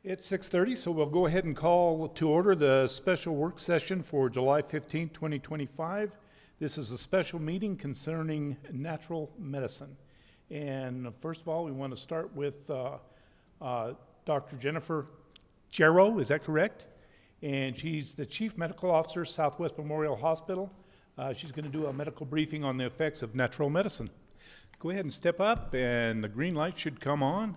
It's 6:30, so we'll go ahead and call to order the special work session for July 15, 2025. This is a special meeting concerning natural medicine. And first of all, we want to start with Dr. Jennifer Jarrow, is that correct? And she's the Chief Medical Officer, Southwest Memorial Hospital. She's going to do a medical briefing on the effects of natural medicine. Go ahead and step up, and the green light should come on.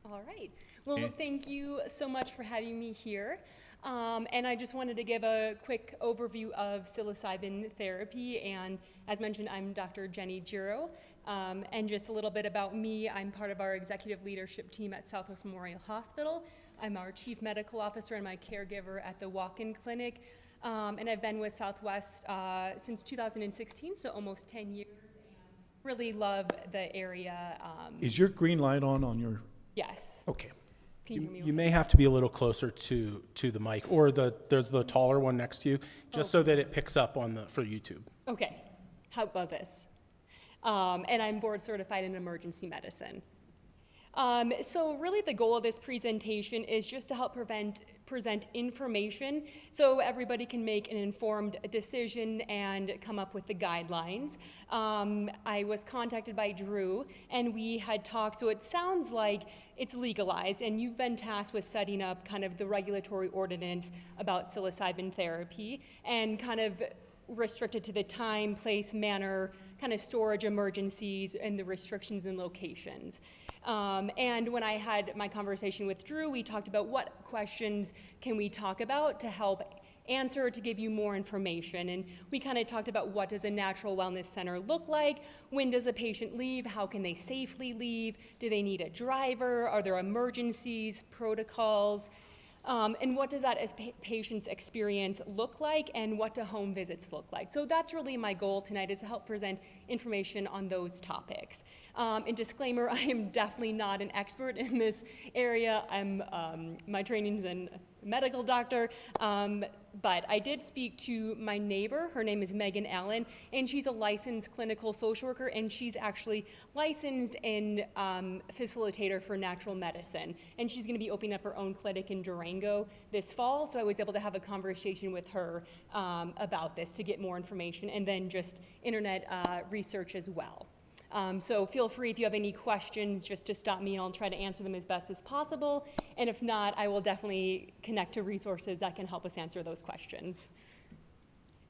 All right. Well, thank you so much for having me here. And I just wanted to give a quick overview of psilocybin therapy. And as mentioned, I'm Dr. Jenny Jarrow. And just a little bit about me, I'm part of our executive leadership team at Southwest Memorial Hospital. I'm our chief medical officer and my caregiver at the walk-in clinic. And I've been with Southwest since 2016, so almost 10 years. And really love the area. Is your green light on your? Yes. Okay. Can you hear me? You may have to be a little closer to the mic, or there's the taller one next to you, just so that it picks up for YouTube. Okay, how about this? And I'm board certified in emergency medicine. So really the goal of this presentation is just to help present information so everybody can make an informed decision and come up with the guidelines. I was contacted by Drew and we had talked, so it sounds like it's legalized and you've been tasked with setting up kind of the regulatory ordinance about psilocybin therapy and kind of restricted to the time, place, manner, kind of storage emergencies and the restrictions and locations. And when I had my conversation with Drew, we talked about what questions can we talk about to help answer, to give you more information. And we kind of talked about what does a natural wellness center look like? When does a patient leave? How can they safely leave? Do they need a driver? Are there emergencies, protocols? And what does that as patient's experience look like, and what do home visits look like? So that's really my goal tonight, is to help present information on those topics. And disclaimer, I am definitely not an expert in this area. My training is in medical doctor, but I did speak to my neighbor. Her name is Megan Allen, and she's a licensed clinical social worker, and she's actually licensed in facilitator for natural medicine. And she's going to be opening up her own clinic in Durango this fall, so I was able to have a conversation with her about this to get more information, and then just internet research as well. So feel free, if you have any questions, just to stop me and I'll try to answer them as best as possible. And if not, I will definitely connect to resources that can help us answer those questions.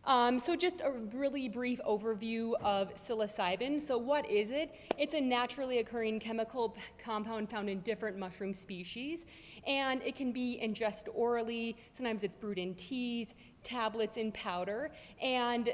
So just a really brief overview of psilocybin. So what is it? It's a naturally occurring chemical compound found in different mushroom species. And it can be ingested orally. Sometimes it's brewed in teas, tablets, and powder. And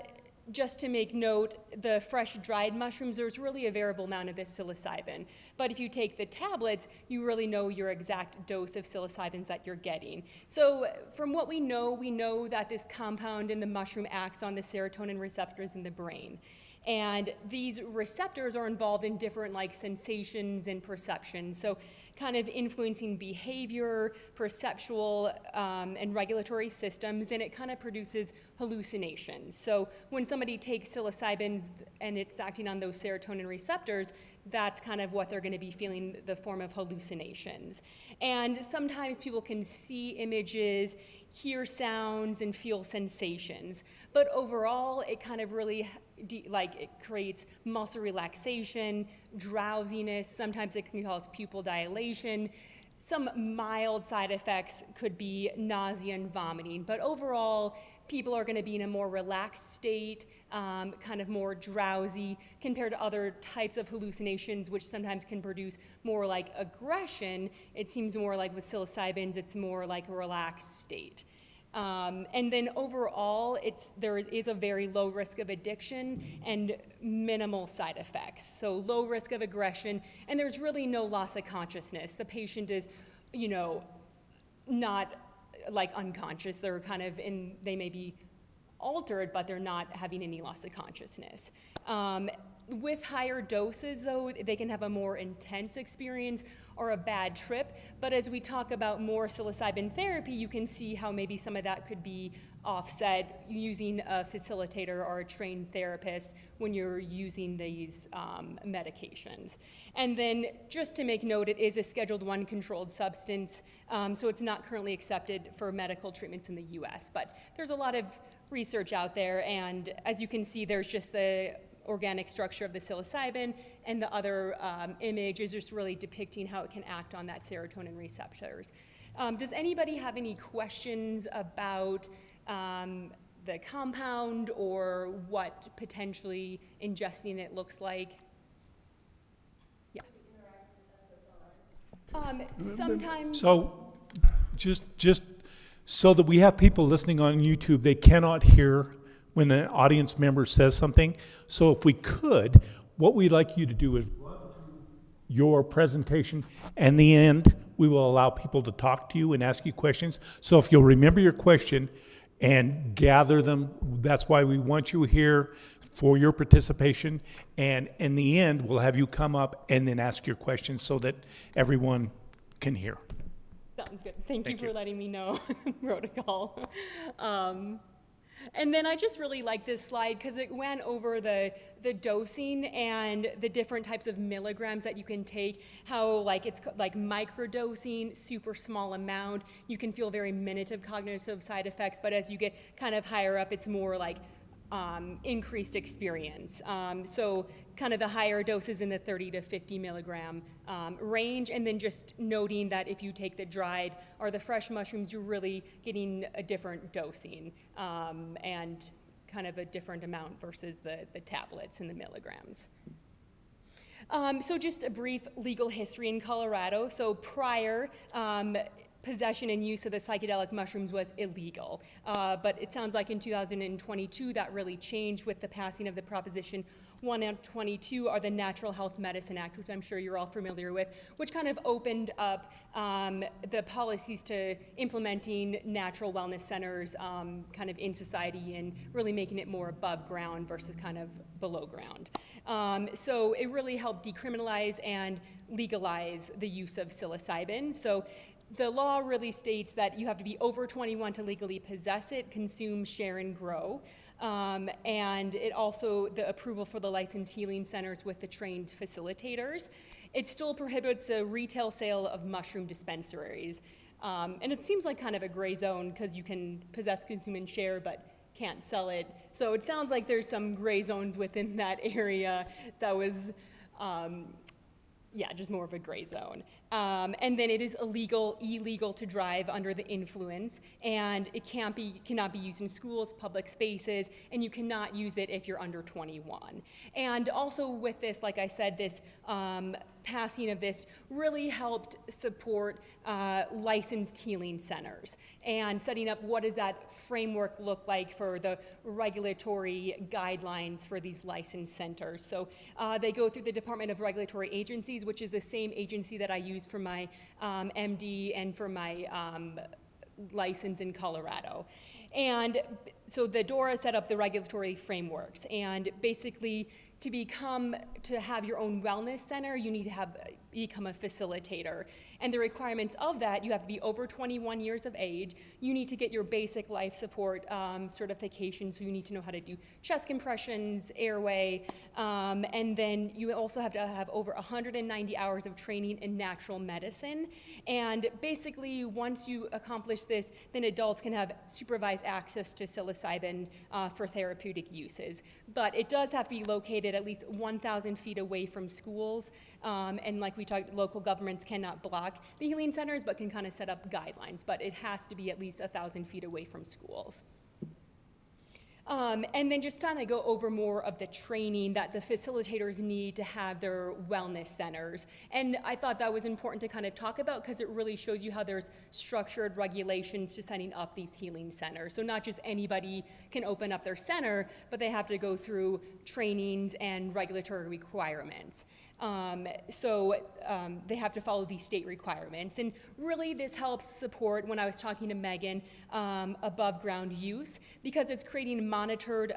just to make note, the fresh dried mushrooms, there's really a variable amount of this psilocybin. But if you take the tablets, you really know your exact dose of psilocybins that you're getting. So from what we know that this compound in the mushroom acts on the serotonin receptors in the brain. And these receptors are involved in different sensations and perceptions. So kind of influencing behavior, perceptual, and regulatory systems, and it kind of produces hallucinations. So when somebody takes psilocybin and it's acting on those serotonin receptors, that's kind of what they're going to be feeling, the form of hallucinations. And sometimes people can see images, hear sounds, and feel sensations. But overall, it kind of really it creates muscle relaxation, drowsiness. Sometimes it can cause pupil dilation. Some mild side effects could be nausea and vomiting. But overall, people are going to be in a more relaxed state, kind of more drowsy compared to other types of hallucinations, which sometimes can produce more like aggression. It seems more like with psilocybins, it's more like a relaxed state. And then overall, there is a very low risk of addiction and minimal side effects. So low risk of aggression, and there's really no loss of consciousness. The patient is, not unconscious. They're kind of they may be altered, but they're not having any loss of consciousness. With higher doses, though, they can have a more intense experience or a bad trip. But as we talk about more psilocybin therapy, you can see how maybe some of that could be offset using a facilitator or a trained therapist when you're using these medications. And then just to make note, it is a Scheduled I controlled substance, so it's not currently accepted for medical treatments in the US. But there's a lot of research out there, and as you can see, there's just the organic structure of the psilocybin, and the other image is just really depicting how it can act on that serotonin receptors. Does anybody have any questions about the compound or what potentially ingesting it looks like? Yeah. Sometimes. So, just so that we have people listening on YouTube, they cannot hear when the audience member says something. So if we could, what we'd like you to do is run through your presentation, and the end, we will allow people to talk to you and ask you questions. So if you'll remember your question and gather them, that's why we want you here for your participation. And in the end, we'll have you come up and then ask your questions so that everyone can hear. Sounds good. Thank you for letting me know protocol. And then I just really like this slide because it went over the dosing and the different types of milligrams that you can take, how like it's like microdosing, super small amount. You can feel very minute of cognitive side effects, but as you get kind of higher up, it's more like increased experience. So kind of the higher doses in the 30 to 50 milligram range, and then just noting that if you take the dried or the fresh mushrooms, you're really getting a different dosing and kind of a different amount versus the tablets and the milligrams. So just a brief legal history in Colorado. So prior, possession and use of the psychedelic mushrooms was illegal. But it sounds like in 2022 that really changed with the passing of the Proposition 122, or the Natural Health Medicine Act, which I'm sure you're all familiar with, which kind of opened up the policies to implementing natural wellness centers kind of in society and really making it more above ground versus kind of below ground. So it really helped decriminalize and legalize the use of psilocybin. So the law really states that you have to be over 21 to legally possess it, consume, share, and grow. And it also, the approval for the licensed healing centers with the trained facilitators. It still prohibits a retail sale of mushroom dispensaries. And it seems like kind of a gray zone because you can possess, consume, and share, but can't sell it. So it sounds like there's some gray zones within that area that was, just more of a gray zone. And then it is illegal to drive under the influence, and it cannot be used in schools, public spaces, and you cannot use it if you're under 21. And also with this, like I said, this passing of this really helped support licensed healing centers and setting up what does that framework look like for the regulatory guidelines for these licensed centers. So they go through the Department of Regulatory Agencies, which is the same agency that I use for my MD and for my license in Colorado. And so the DORA set up the regulatory frameworks, and basically to have your own wellness center, you need to become a facilitator. And the requirements of that, you have to be over 21 years of age. You need to get your basic life support certification, so you need to know how to do chest compressions, airway, and then you also have to have over 190 hours of training in natural medicine. And basically, once you accomplish this, then adults can have supervised access to psilocybin for therapeutic uses. But it does have to be located at least 1,000 feet away from schools. And like we talked, local governments cannot block the healing centers, but can kind of set up guidelines. But it has to be at least 1,000 feet away from schools. And then just kind of go over more of the training that the facilitators need to have their wellness centers. And I thought that was important to kind of talk about because it really shows you how there's structured regulations to setting up these healing centers. So not just anybody can open up their center, but they have to go through trainings and regulatory requirements. They have to follow these state requirements. And really this helps support, when I was talking to Megan, above ground use, because it's creating monitored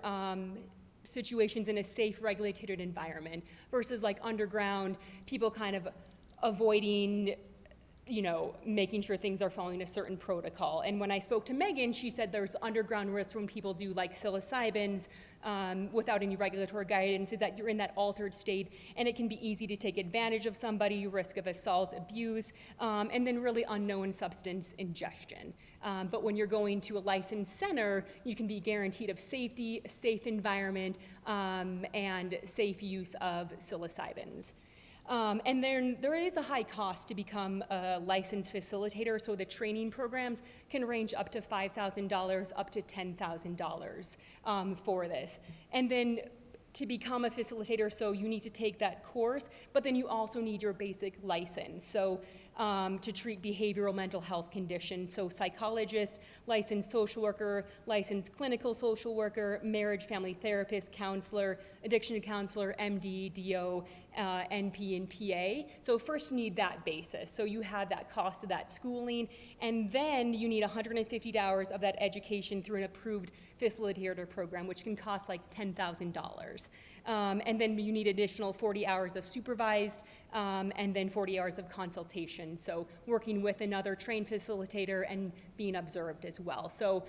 situations in a safe, regulated environment versus like underground, people kind of avoiding, making sure things are following a certain protocol. And when I spoke to Megan, she said there's underground risk when people do like psilocybins without any regulatory guidance, is that you're in that altered state, and it can be easy to take advantage of somebody, risk of assault, abuse, and then really unknown substance ingestion. But when you're going to a licensed center, you can be guaranteed of safety, a safe environment, and safe use of psilocybins. And then there is a high cost to become a licensed facilitator, so the training programs can range up to $5,000 up to $10,000 for this. And then to become a facilitator, so you need to take that course, but then you also need your basic license. So to treat behavioral mental health conditions. So psychologist, licensed social worker, licensed clinical social worker, marriage, family therapist, counselor, addiction counselor, MD, DO, NP, and PA. So first you need that basis. So you have that cost of that schooling, and then you need 150 hours of that education through an approved facilitator program, which can cost like $10,000. And then you need additional 40 hours of supervised, and then 40 hours of consultation. So working with another trained facilitator and being observed as well. So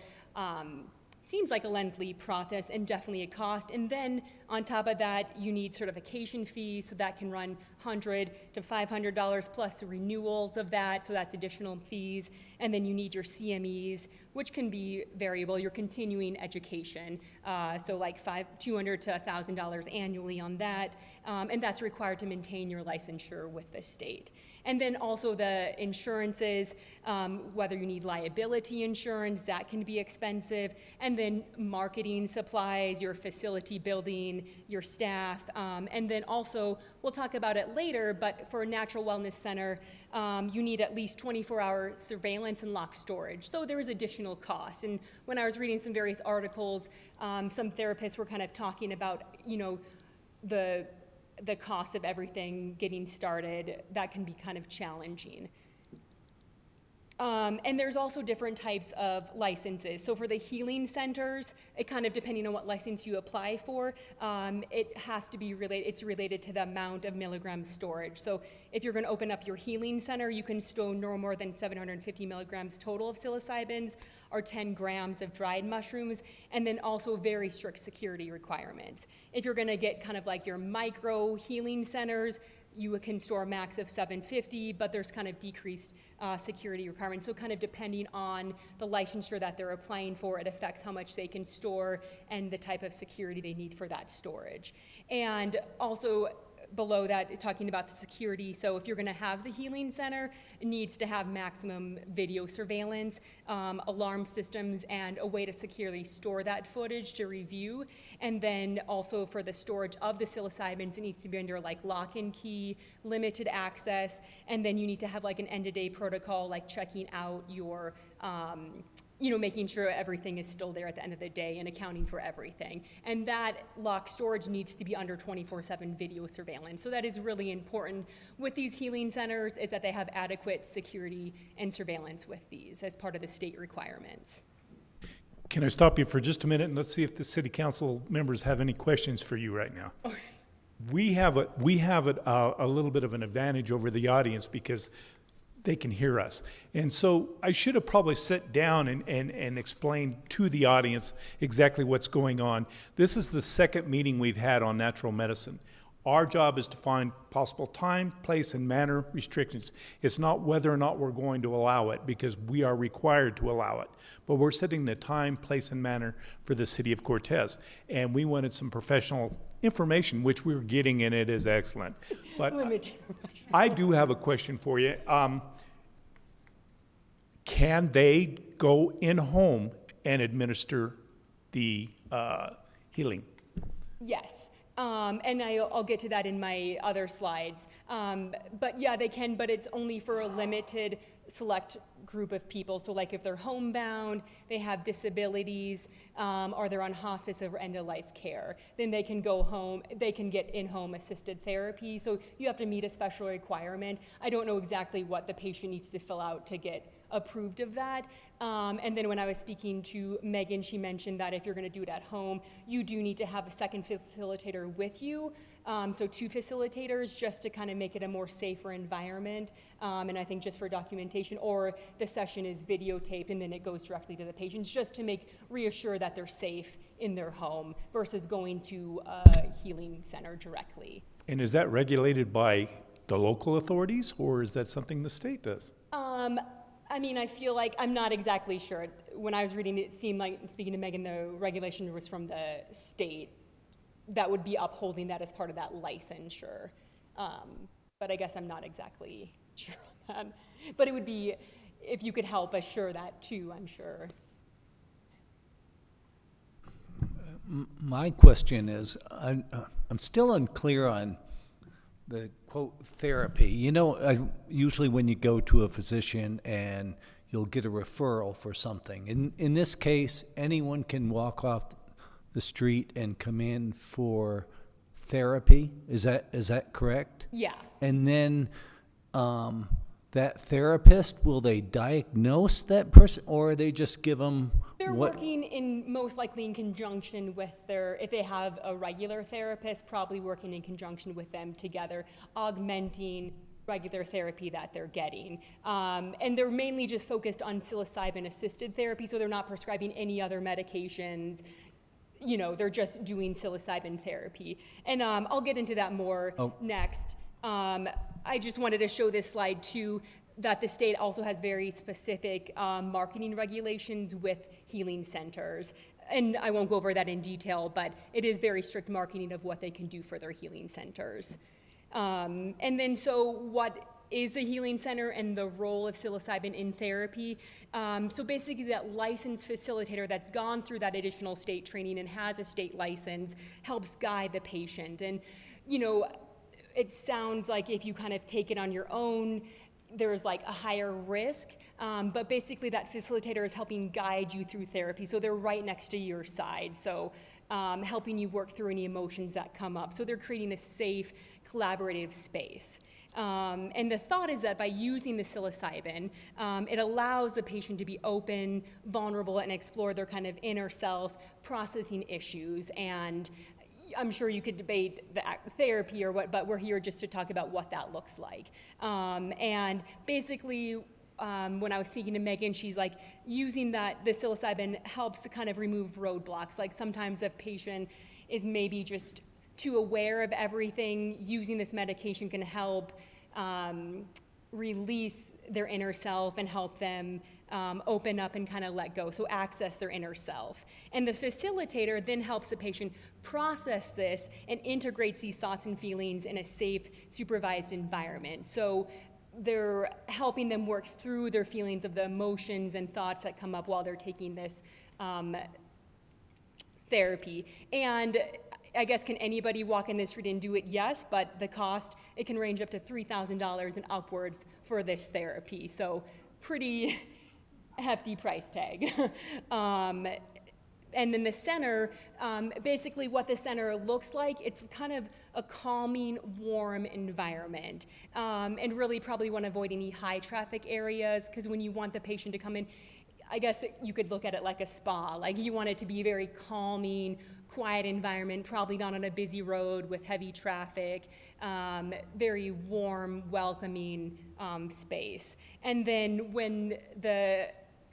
seems like a lengthy process and definitely a cost. And then on top of that, you need certification fees, so that can run $100 to $500 plus renewals of that, so that's additional fees. And then you need your CMEs, which can be variable, your continuing education, so like $200 to $1,000 annually on that, and that's required to maintain your licensure with the state. And then also the insurances, whether you need liability insurance, that can be expensive, and then marketing supplies, your facility building, your staff, and then also, we'll talk about it later, but for a natural wellness center, you need at least 24-hour surveillance and locked storage. So there is additional costs. And when I was reading some various articles, some therapists were kind of talking about, the cost of everything getting started. That can be kind of challenging. And there's also different types of licenses. So for the healing centers, it kind of depending on what license you apply for, it has to be it's related to the amount of milligram storage. So if you're going to open up your healing center, you can store no more than 750 milligrams total of psilocybins or 10 grams of dried mushrooms, and then also very strict security requirements. If you're going to get kind of like your micro healing centers, you can store a max of 750, but there's kind of decreased security requirements. So kind of depending on the licensure that they're applying for, it affects how much they can store and the type of security they need for that storage. And also below that, talking about the security, so if you're going to have the healing center, it needs to have maximum video surveillance, alarm systems, and a way to securely store that footage to review. And then also for the storage of the psilocybins, it needs to be under like lock and key, limited access, and then you need to have like an end-of-day protocol, like checking out your making sure everything is still there at the end of the day and accounting for everything. And that locked storage needs to be under 24/7 video surveillance. So that is really important with these healing centers, is that they have adequate security and surveillance with these as part of the state requirements. Can I stop you for just a minute and let's see if the city council members have any questions for you right now? Okay. We have a little bit of an advantage over the audience because they can hear us. And so I should have probably sat down and explained to the audience exactly what's going on. This is the second meeting we've had on natural medicine. Our job is to find possible time, place, and manner restrictions. It's not whether or not we're going to allow it, because we are required to allow it. But we're setting the time, place, and manner for the city of Cortez. And we wanted some professional information, which we're getting, and it is excellent. But I do have a question for you. Can they go in home and administer the healing? Yes. And I'll get to that in my other slides. But yeah, they can, but it's only for a limited select group of people. So like if they're homebound, they have disabilities, or they're on hospice or end-of-life care, then they can go home, they can get in-home assisted therapy. So you have to meet a special requirement. I don't know exactly what the patient needs to fill out to get approved of that. And then when I was speaking to Megan, she mentioned that if you're going to do it at home, you do need to have a second facilitator with you. So 2 facilitators, just to kind of make it a more safer environment. And I think just for documentation, or the session is videotaped and then it goes directly to the patients, just to reassure that they're safe in their home versus going to a healing center directly. And is that regulated by the local authorities, or is that something the state does? I mean, I feel like I'm not exactly sure. When I was reading it, seemed like, speaking to Megan, the regulation was from the state that would be upholding that as part of that licensure. But I guess I'm not exactly sure on that. But it would be, if you could help assure that too, I'm sure. My question is, I'm still unclear on the quote therapy. You know, usually when you go to a physician and you'll get a referral for something. In this case, anyone can walk off the street and come in for therapy. Is that correct? Yeah. And then that therapist, will they diagnose that person, or they just give them They're working most likely in conjunction with if they have a regular therapist, probably working in conjunction with them together, augmenting regular therapy that they're getting. And they're mainly just focused on psilocybin-assisted therapy, so they're not prescribing any other medications. You know, they're just doing psilocybin therapy. And I'll get into that more next. I just wanted to show this slide too, that the state also has very specific marketing regulations with healing centers. And I won't go over that in detail, but it is very strict marketing of what they can do for their healing centers. And then so what is a healing center and the role of psilocybin in therapy? So basically that licensed facilitator that's gone through that additional state training and has a state license helps guide the patient. And, you know, it sounds like if you kind of take it on your own, there's like a higher risk, but basically that facilitator is helping guide you through therapy. So they're right next to your side. So helping you work through any emotions that come up. So they're creating a safe, collaborative space. And the thought is that by using the psilocybin, it allows the patient to be open, vulnerable, and explore their kind of inner self, processing issues. And I'm sure you could debate the therapy or what, but we're here just to talk about what that looks like. And basically, when I was speaking to Megan, she's like, using the psilocybin helps to kind of remove roadblocks. Like sometimes a patient is maybe just too aware of everything. Using this medication can help release their inner self and help them open up and kind of let go, so access their inner self. And the facilitator then helps the patient process this and integrates these thoughts and feelings in a safe, supervised environment. So they're helping them work through their feelings of the emotions and thoughts that come up while they're taking this therapy. And I guess, can anybody walk in the street and do it? Yes, but the cost, it can range up to $3,000 and upwards for this therapy. So pretty hefty price tag. And then the center, basically what the center looks like, it's kind of a calming, warm environment. And really probably want to avoid any high traffic areas, because when you want the patient to come in, I guess you could look at it like a spa. Like you want it to be a very calming, quiet environment, probably not on a busy road with heavy traffic, very warm, welcoming space. And then when the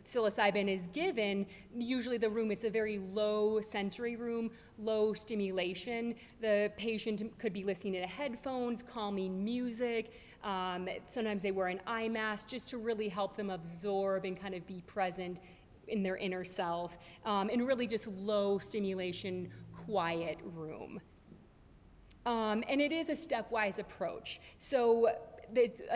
psilocybin is given, usually the room, it's a very low sensory room, low stimulation. The patient could be listening to headphones, calming music. Sometimes they wear an eye mask just to really help them absorb and kind of be present in their inner self, and really just low stimulation, quiet room. And it is a stepwise approach. So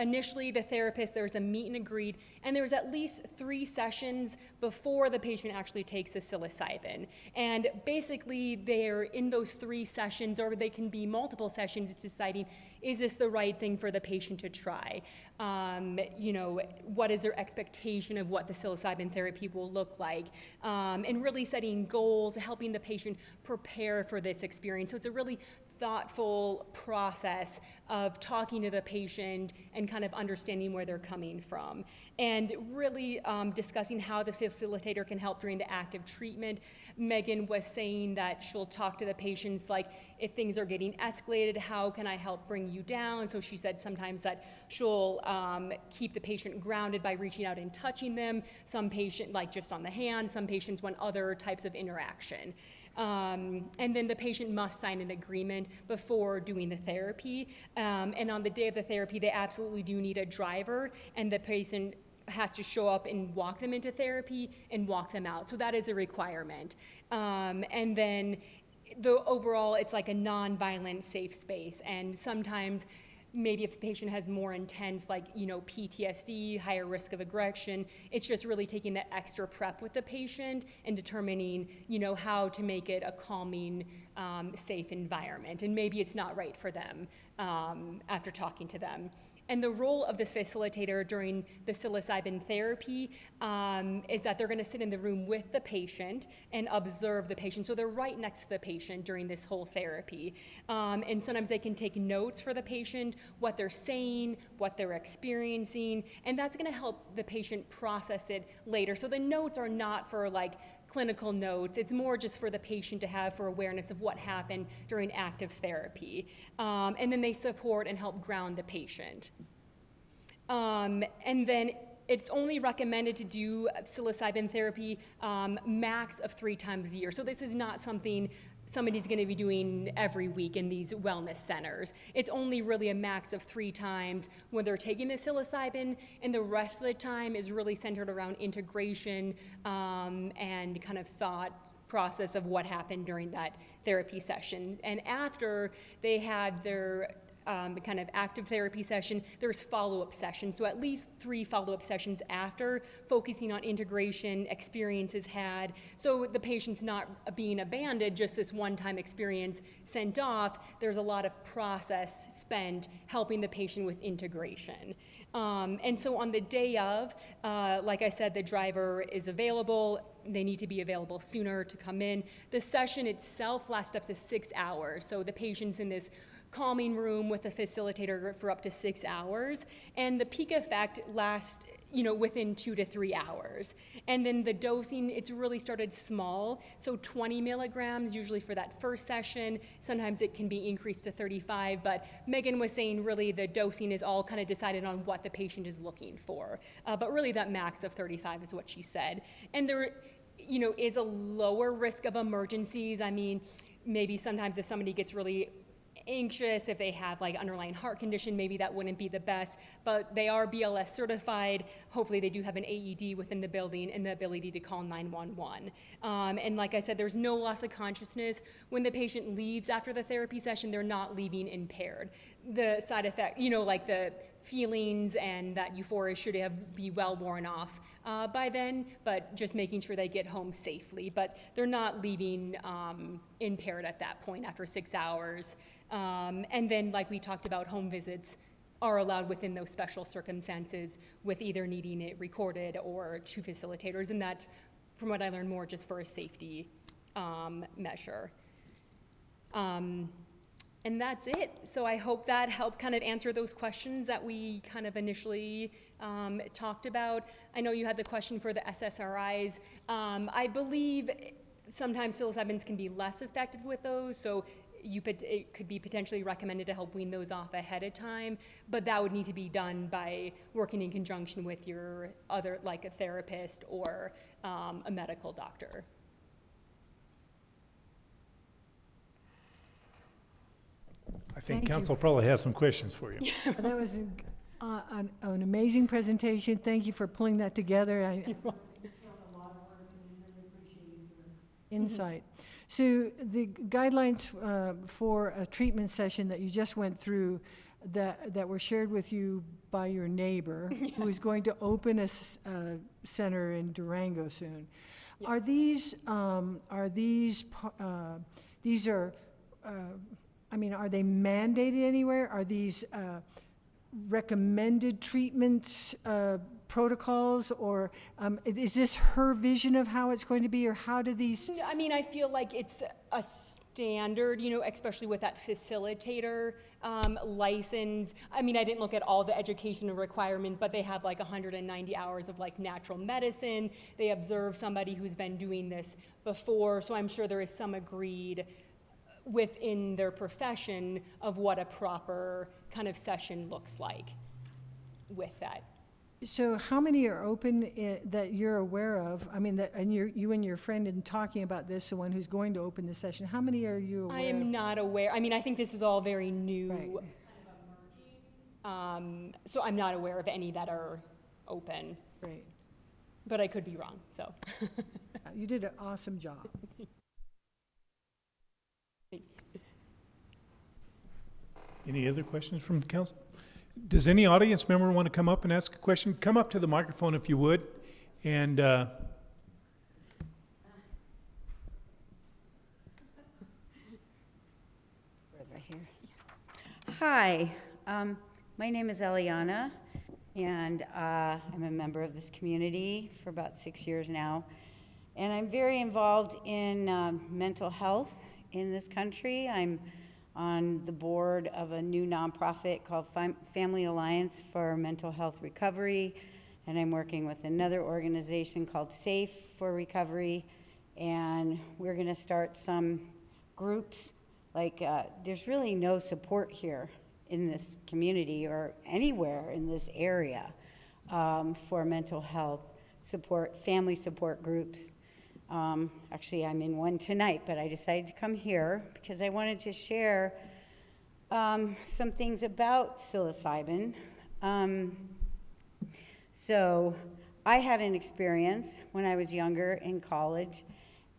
initially the therapist, there's a meet and greet, and there's at least 3 sessions before the patient actually takes a psilocybin. And basically they're in those 3 sessions, or they can be multiple sessions, deciding, is this the right thing for the patient to try? You know, what is their expectation of what the psilocybin therapy will look like? And really setting goals, helping the patient prepare for this experience. So it's a really thoughtful process of talking to the patient and kind of understanding where they're coming from. and really discussing how the facilitator can help during the active treatment. Megan was saying that she'll talk to the patients, like, if things are getting escalated, how can I help bring you down? So she said sometimes that she'll keep the patient grounded by reaching out and touching them. Some patient, like just on the hand, some patients want other types of interaction. And then the patient must sign an agreement before doing the therapy. And on the day of the therapy, they absolutely do need a driver, and the patient has to show up and walk them into therapy and walk them out. So that is a requirement. And then overall, it's like a non-violent, safe space. And sometimes maybe if a patient has more intense, like, PTSD, higher risk of aggression, it's just really taking that extra prep with the patient and determining, how to make it a calming, safe environment. And maybe it's not right for them after talking to them. And the role of this facilitator during the psilocybin therapy is that they're going to sit in the room with the patient and observe the patient. So they're right next to the patient during this whole therapy. And sometimes they can take notes for the patient, what they're saying, what they're experiencing, and that's going to help the patient process it later. So the notes are not for clinical notes. It's more just for the patient to have for awareness of what happened during active therapy. And then they support and help ground the patient. And then it's only recommended to do psilocybin therapy max of 3 times a year. So this is not something somebody's going to be doing every week in these wellness centers. It's only really a max of 3 times when they're taking the psilocybin, and the rest of the time is really centered around integration and kind of thought process of what happened during that therapy session. And after they had their kind of active therapy session, there's follow-up sessions. So at least 3 follow-up sessions after, focusing on integration, experiences had. So the patient's not being abandoned, just this one-time experience sent off. There's a lot of process spent helping the patient with integration. And so on the day of, like I said, the driver is available. They need to be available sooner to come in. The session itself lasts up to 6 hours. So the patient's in this calming room with a facilitator for up to 6 hours, and the peak effect lasts within 2 to 3 hours. And then the dosing, it's really started small, so 20 milligrams usually for that first session. Sometimes it can be increased to 35, but Megan was saying really the dosing is all kind of decided on what the patient is looking for. But really that max of 35 is what she said. And there is a lower risk of emergencies. I mean, maybe sometimes if somebody gets really anxious, if they have underlying heart condition, maybe that wouldn't be the best, but they are BLS certified. Hopefully they do have an AED within the building and the ability to call 911. And like I said, there's no loss of consciousness. When the patient leaves after the therapy session, they're not leaving impaired. The side effect, like the feelings and that euphoria should be well worn off by then, but just making sure they get home safely. But they're not leaving impaired at that point after 6 hours. And then, like we talked about, home visits are allowed within those special circumstances with either needing it recorded or 2 facilitators, and that's, from what I learned, more just for a safety measure. And that's it. So I hope that helped kind of answer those questions that we kind of initially talked about. I know you had the question for the SSRIs. I believe sometimes psilocybins can be less effective with those, so it could be potentially recommended to help wean those off ahead of time, but that would need to be done by working in conjunction with your other, like a therapist or a medical doctor. I think Thank you. council probably has some questions for you. That was an amazing presentation. Thank you for pulling that together. I insight. So the guidelines for a treatment session that you just went through that were shared with you by your neighbor who is going to open a center in Durango soon. Yes. Are these are they mandated anywhere? Are these recommended treatments protocols, or is this her vision of how it's going to be, or how do these? I mean, I feel like it's a standard, you know, especially with that facilitator license. I mean, I didn't look at all the educational requirement, but they have like 190 hours of like natural medicine. They observe somebody who's been doing this before, so I'm sure there is some agreed within their profession of what a proper kind of session looks like with that. So how many are open that you're aware of? I mean, and you and your friend in talking about this, the one who's going to open the session, how many are you aware I of? am not aware. I mean, I think this is all very new, Right. kind of emerging. So I'm not aware of any that are open, Right. but I could be wrong, so. You did an awesome job. Any other questions from the council? Does any audience member want to come up and ask a question? Come up to the microphone if you would. And Right here. Hi, my name is Eliana, and I'm a member of this community for about 6 years now. And I'm very involved in mental health in this country. I'm on the board of a new nonprofit called Family Alliance for Mental Health Recovery, and I'm working with another organization called Safe for Recovery, and we're going to start some groups. Like, there's really no support here in this community or anywhere in this area for mental health support, family support groups. Actually, I'm in one tonight, but I decided to come here because I wanted to share some things about psilocybin. So I had an experience when I was younger in college,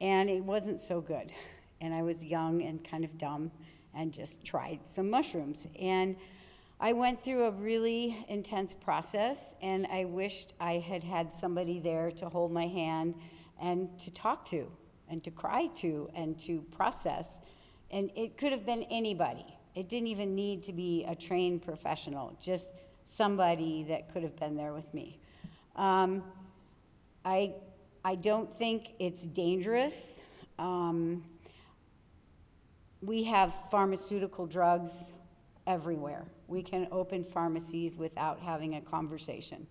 and it wasn't so good. And I was young and kind of dumb and just tried some mushrooms. And I went through a really intense process, and I wished I had had somebody there to hold my hand and to talk to, and to cry to, and to process. And it could have been anybody. It didn't even need to be a trained professional, just somebody that could have been there with me. I don't think it's dangerous. We have pharmaceutical drugs everywhere. We can open pharmacies without having a conversation.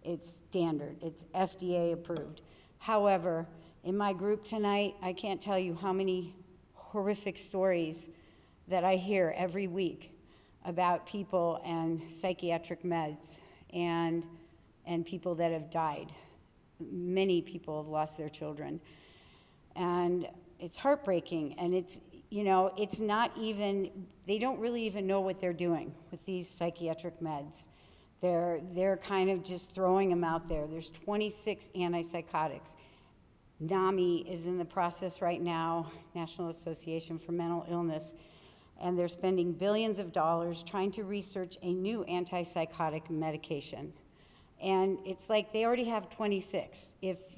It's standard, it's FDA approved. However, in my group tonight, I can't tell you how many horrific stories that I hear every week about people and psychiatric meds and people that have died. Many people have lost their children. And it's heartbreaking, and it's, you know, it's not even, they don't really even know what they're doing with these psychiatric meds. They're kind of just throwing them out there. There's 26 antipsychotics. NAMI is in the process right now, National Association for Mental Illness, and they're spending billions of dollars trying to research a new antipsychotic medication. And it's like they already have 26. If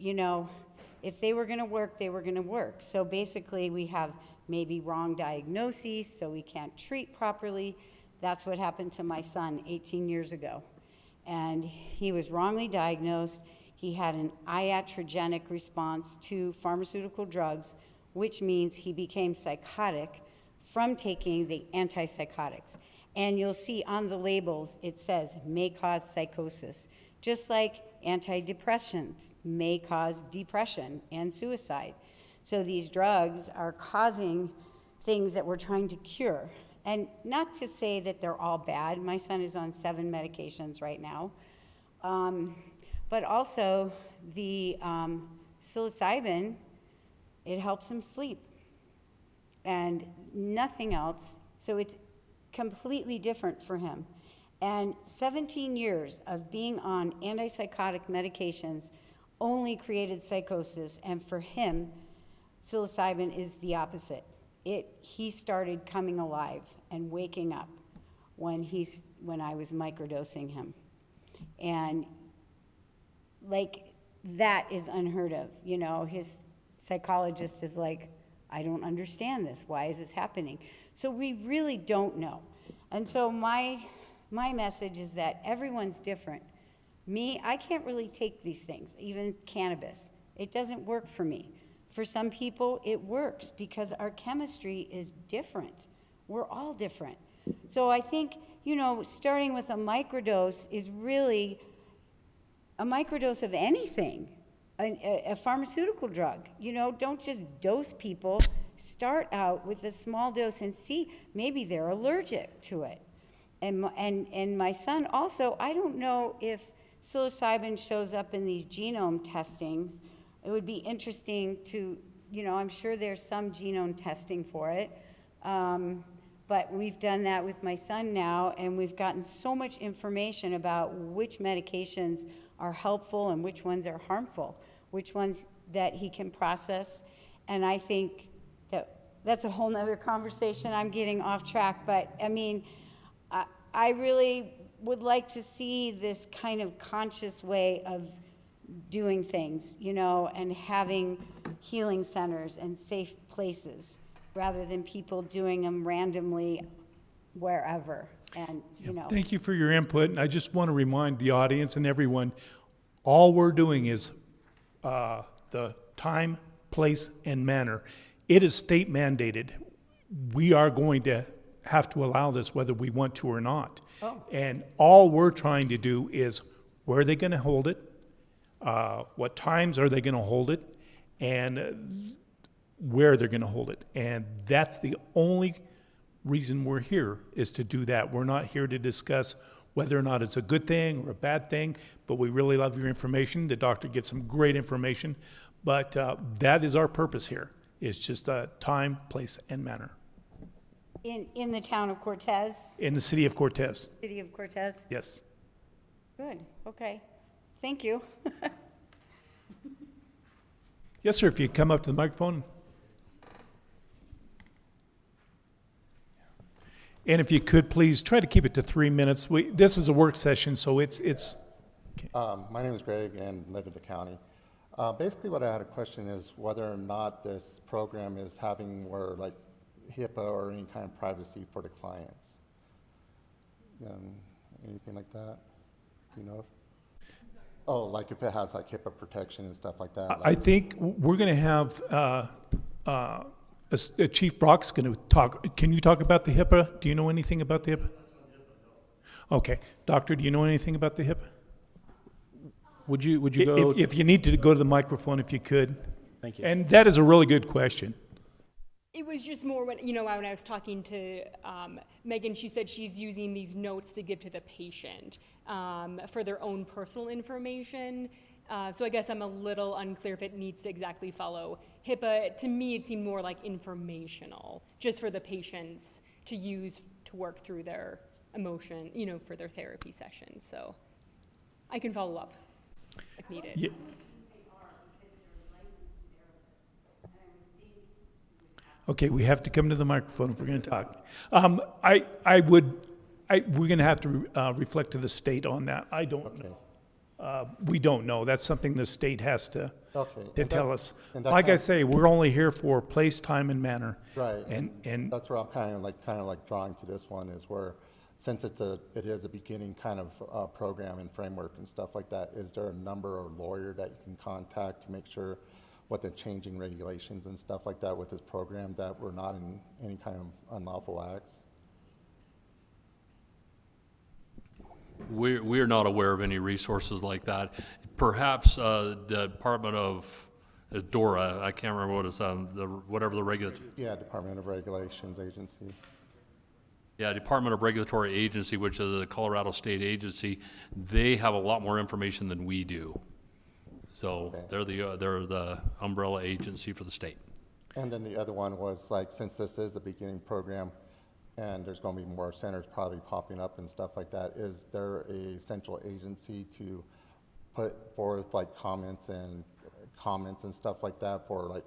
they were gonna work, they were gonna work. So basically we have maybe wrong diagnoses, so we can't treat properly. That's what happened to my son 18 years ago. And he was wrongly diagnosed. He had an iatrogenic response to pharmaceutical drugs, which means he became psychotic from taking the antipsychotics. And you'll see on the labels, it says may cause psychosis, just like antidepressants may cause depression and suicide. So these drugs are causing things that we're trying to cure. And not to say that they're all bad. My son is on 7 medications right now. But also the psilocybin, it helps him sleep. And nothing else. So it's completely different for him. And 17 years of being on antipsychotic medications only created psychosis. And for him, psilocybin is the opposite. He started coming alive and waking up when I was microdosing him. And like, that is unheard of. You know, his psychologist is like, I don't understand this. Why is this happening? So we really don't know. And so my message is that everyone's different. Me, I can't really take these things, even cannabis. It doesn't work for me. For some people, it works because our chemistry is different. We're all different. So I think, you know, starting with a microdose is really a microdose of anything, a pharmaceutical drug. You know, don't just dose people. Start out with a small dose and see, maybe they're allergic to it. And my son also, I don't know if psilocybin shows up in these genome testings. It would be interesting to, you know, I'm sure there's some genome testing for it. But we've done that with my son now, and we've gotten so much information about which medications are helpful and which ones are harmful, which ones that he can process. And I think that's a whole nother conversation. I'm getting off track, but I mean, I really would like to see this kind of conscious way of doing things, you know, and having healing centers and safe places rather than people doing them randomly wherever. And, you know. Thank you for your input, and I just want to remind the audience and everyone, all we're doing is the time, place, and manner. It is state mandated. We are going to have to allow this whether we want to or not. Oh. And all we're trying to do is, where are they going to hold it? What times are they going to hold it? And where they're going to hold it. And that's the only reason we're here, is to do that. We're not here to discuss whether or not it's a good thing or a bad thing, but we really love your information. The doctor gives some great information, but that is our purpose here. It's just time, place, and manner. In the town of Cortez, In the city of Cortez, city of Cortez? yes. Good, okay. Thank you. Yes, sir, if you come up to the microphone. And if you could, please try to keep it to 3 minutes. This is a work session, so it's My name is Greg and live in the county. Basically, what I had a question is whether or not this program is having more like HIPAA or any kind of privacy for the clients. Anything like that? Do you know? Oh, like if it has like HIPAA protection and stuff like that. I think we're going to have Chief Brock's going to talk. Can you talk about the HIPAA? Do you know anything about the HIPAA? Okay. Doctor, do you know anything about the HIPAA? Would you go? If you need to go to the microphone, if you could. Thank you. And that is a really good question. It was just more when, you know, when I was talking to Megan, she said she's using these notes to give to the patient for their own personal information. So I guess I'm a little unclear if it needs to exactly follow HIPAA. To me, it seemed more like informational, just for the patients to use to work through their emotion, you know, for their therapy session. So I can follow up if needed. Yeah. Okay, we have to come to the microphone if we're going to talk. We're going to have to reflect to the state on that. I don't know. We don't know. That's something the state has to tell us. Like I say, we're only here for place, time, and manner. Right, And that's where I'm kind of like drawing to this one is where, since it is a beginning kind of program and framework and stuff like that, is there a number or lawyer that you can contact to make sure what the changing regulations and stuff like that with this program, that we're not in any kind of unlawful acts? We're not aware of any resources like that. Perhaps the Department of DORA, I can't remember what it's whatever the regulatory. Yeah, Department of Regulations Agency. Yeah, Department of Regulatory Agency, which is a Colorado state agency, they have a lot more information than we do. So they're the umbrella agency for the state. And then the other one was like, since this is a beginning program and there's going to be more centers probably popping up and stuff like that, is there a central agency to put forth like comments and stuff like that for like,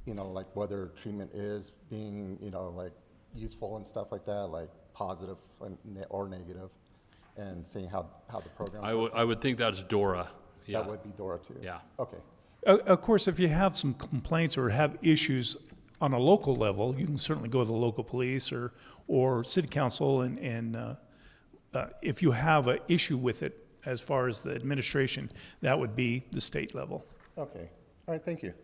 you know, like whether treatment is being, you know, like useful and stuff like that, like positive or negative, and seeing how the program. I would think that's DORA. Yeah. That would be DORA too? Yeah. Okay. of course, if you have some complaints or have issues on a local level, you can certainly go to the local police or city council, and if you have an issue with it, as far as the administration, that would be the state level. Okay, all right, thank you.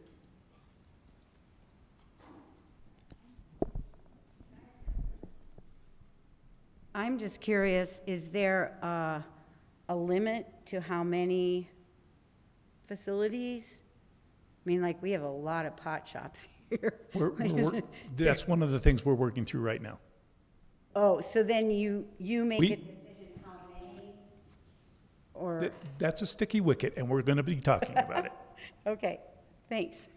I'm just curious, is there a limit to how many facilities? I mean, like, we have a lot of pot shops here. That's one of the things we're working through right now. Oh, so then you make We- a decision how many? Or, That's a sticky wicket, and we're going to be talking about it. okay, thanks.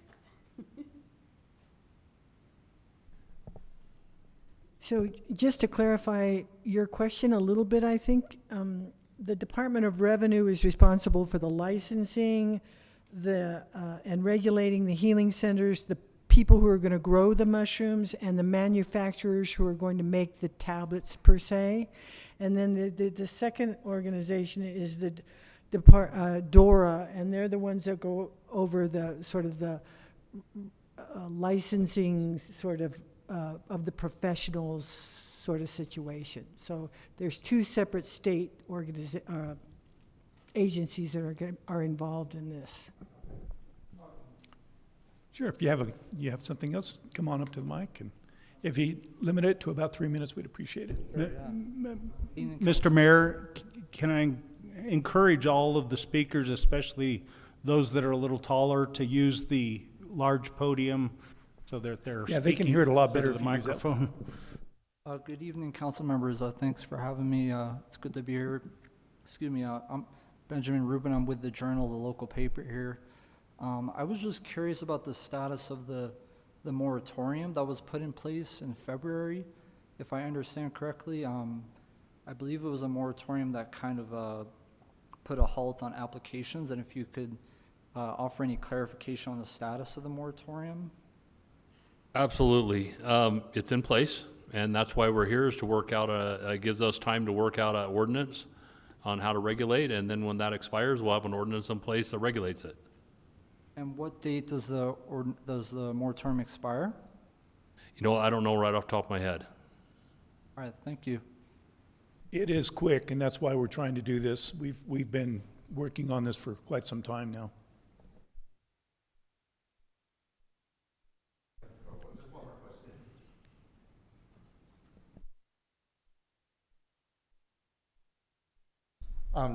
So just to clarify your question a little bit, I think, the Department of Revenue is responsible for the licensing, and regulating the healing centers, the people who are going to grow the mushrooms, and the manufacturers who are going to make the tablets per se. And then the second organization is the DORA, and they're the ones that go over the sort of the licensing sort of the professionals sort of situation. So there's two separate state agencies that are involved in this. Sure, if you have something else, come on up to the mic, and if you limit it to about 3 minutes, we'd appreciate it. Mr. Mayor, can I encourage all of the speakers, especially those that are a little taller, to use the large podium so that they're Yeah, they can speaking hear it a lot better into the if you use that. microphone. Good evening, council members. Thanks for having me. It's good to be here. Excuse me. I'm Benjamin Rubin. I'm with the Journal, the local paper here. I was just curious about the status of the moratorium that was put in place in February. If I understand correctly, I believe it was a moratorium that kind of put a halt on applications, and if you could offer any clarification on the status of the moratorium. Absolutely. It's in place, and that's why we're here, is to work out it gives us time to work out an ordinance on how to regulate, and then when that expires, we'll have an ordinance in place that regulates it. And what date does the moratorium expire? You know, I don't know right off the top of my head. All right, thank you. It is quick, and that's why we're trying to do this. We've been working on this for quite some time now.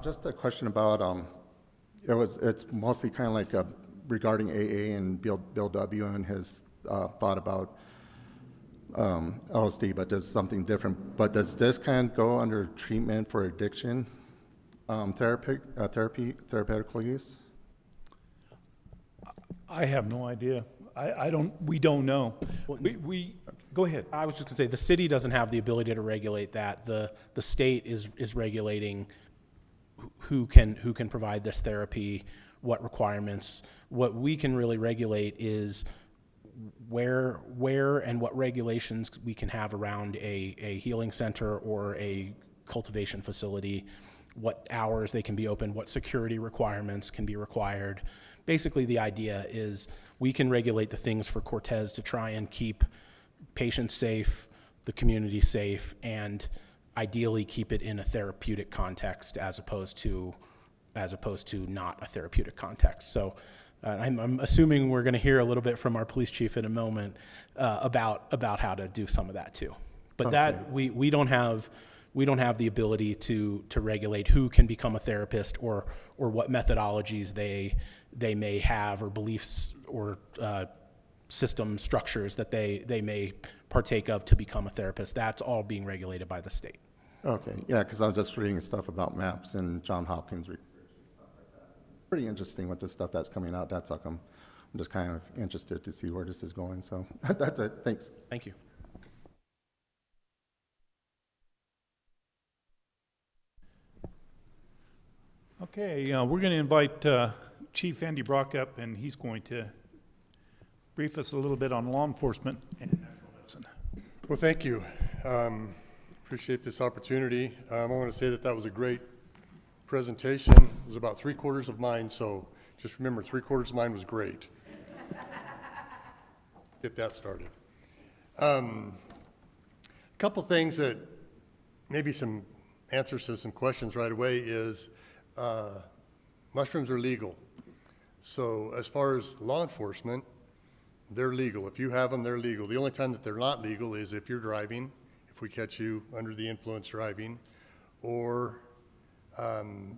Just a question about, it's mostly kind of like regarding AA and Bill W. and his thought about LSD, but does something different. But does this kind of go under treatment for addiction, theoretical use? I have no idea. We don't know. Go ahead. I was just gonna say, the city doesn't have the ability to regulate that. The state is regulating who can provide this therapy, what requirements. What we can really regulate is where and what regulations we can have around a healing center or a cultivation facility, what hours they can be open, what security requirements can be required. Basically, the idea is we can regulate the things for Cortez to try and keep patients safe, the community safe, and ideally keep it in a therapeutic context as opposed to not a therapeutic context. So I'm assuming we're going to hear a little bit from our police chief in a moment about how to do some of that too. But Okay. that we don't have the ability to regulate who can become a therapist or what methodologies they may have, or beliefs or system structures that they may partake of to become a therapist. That's all being regulated by the state. Okay, yeah, because I was just reading stuff about MAPS and John Hopkins research and stuff like that. It's pretty interesting with the stuff that's coming out. That's how come I'm just kind of interested to see where this is going. So that's it. Thanks. Thank you. Okay, we're going to invite Chief Andy Brock up, and he's going to brief us a little bit on law enforcement and natural medicine. Well, thank you. Appreciate this opportunity. I want to say that was a great presentation. It was about 3/4 of mine, so just remember 3/4 of mine was great. Get that started. A couple things that maybe some answers to some questions right away is mushrooms are legal. So as far as law enforcement, they're legal. If you have them, they're legal. The only time that they're not legal is if you're driving, if we catch you under the influence driving, or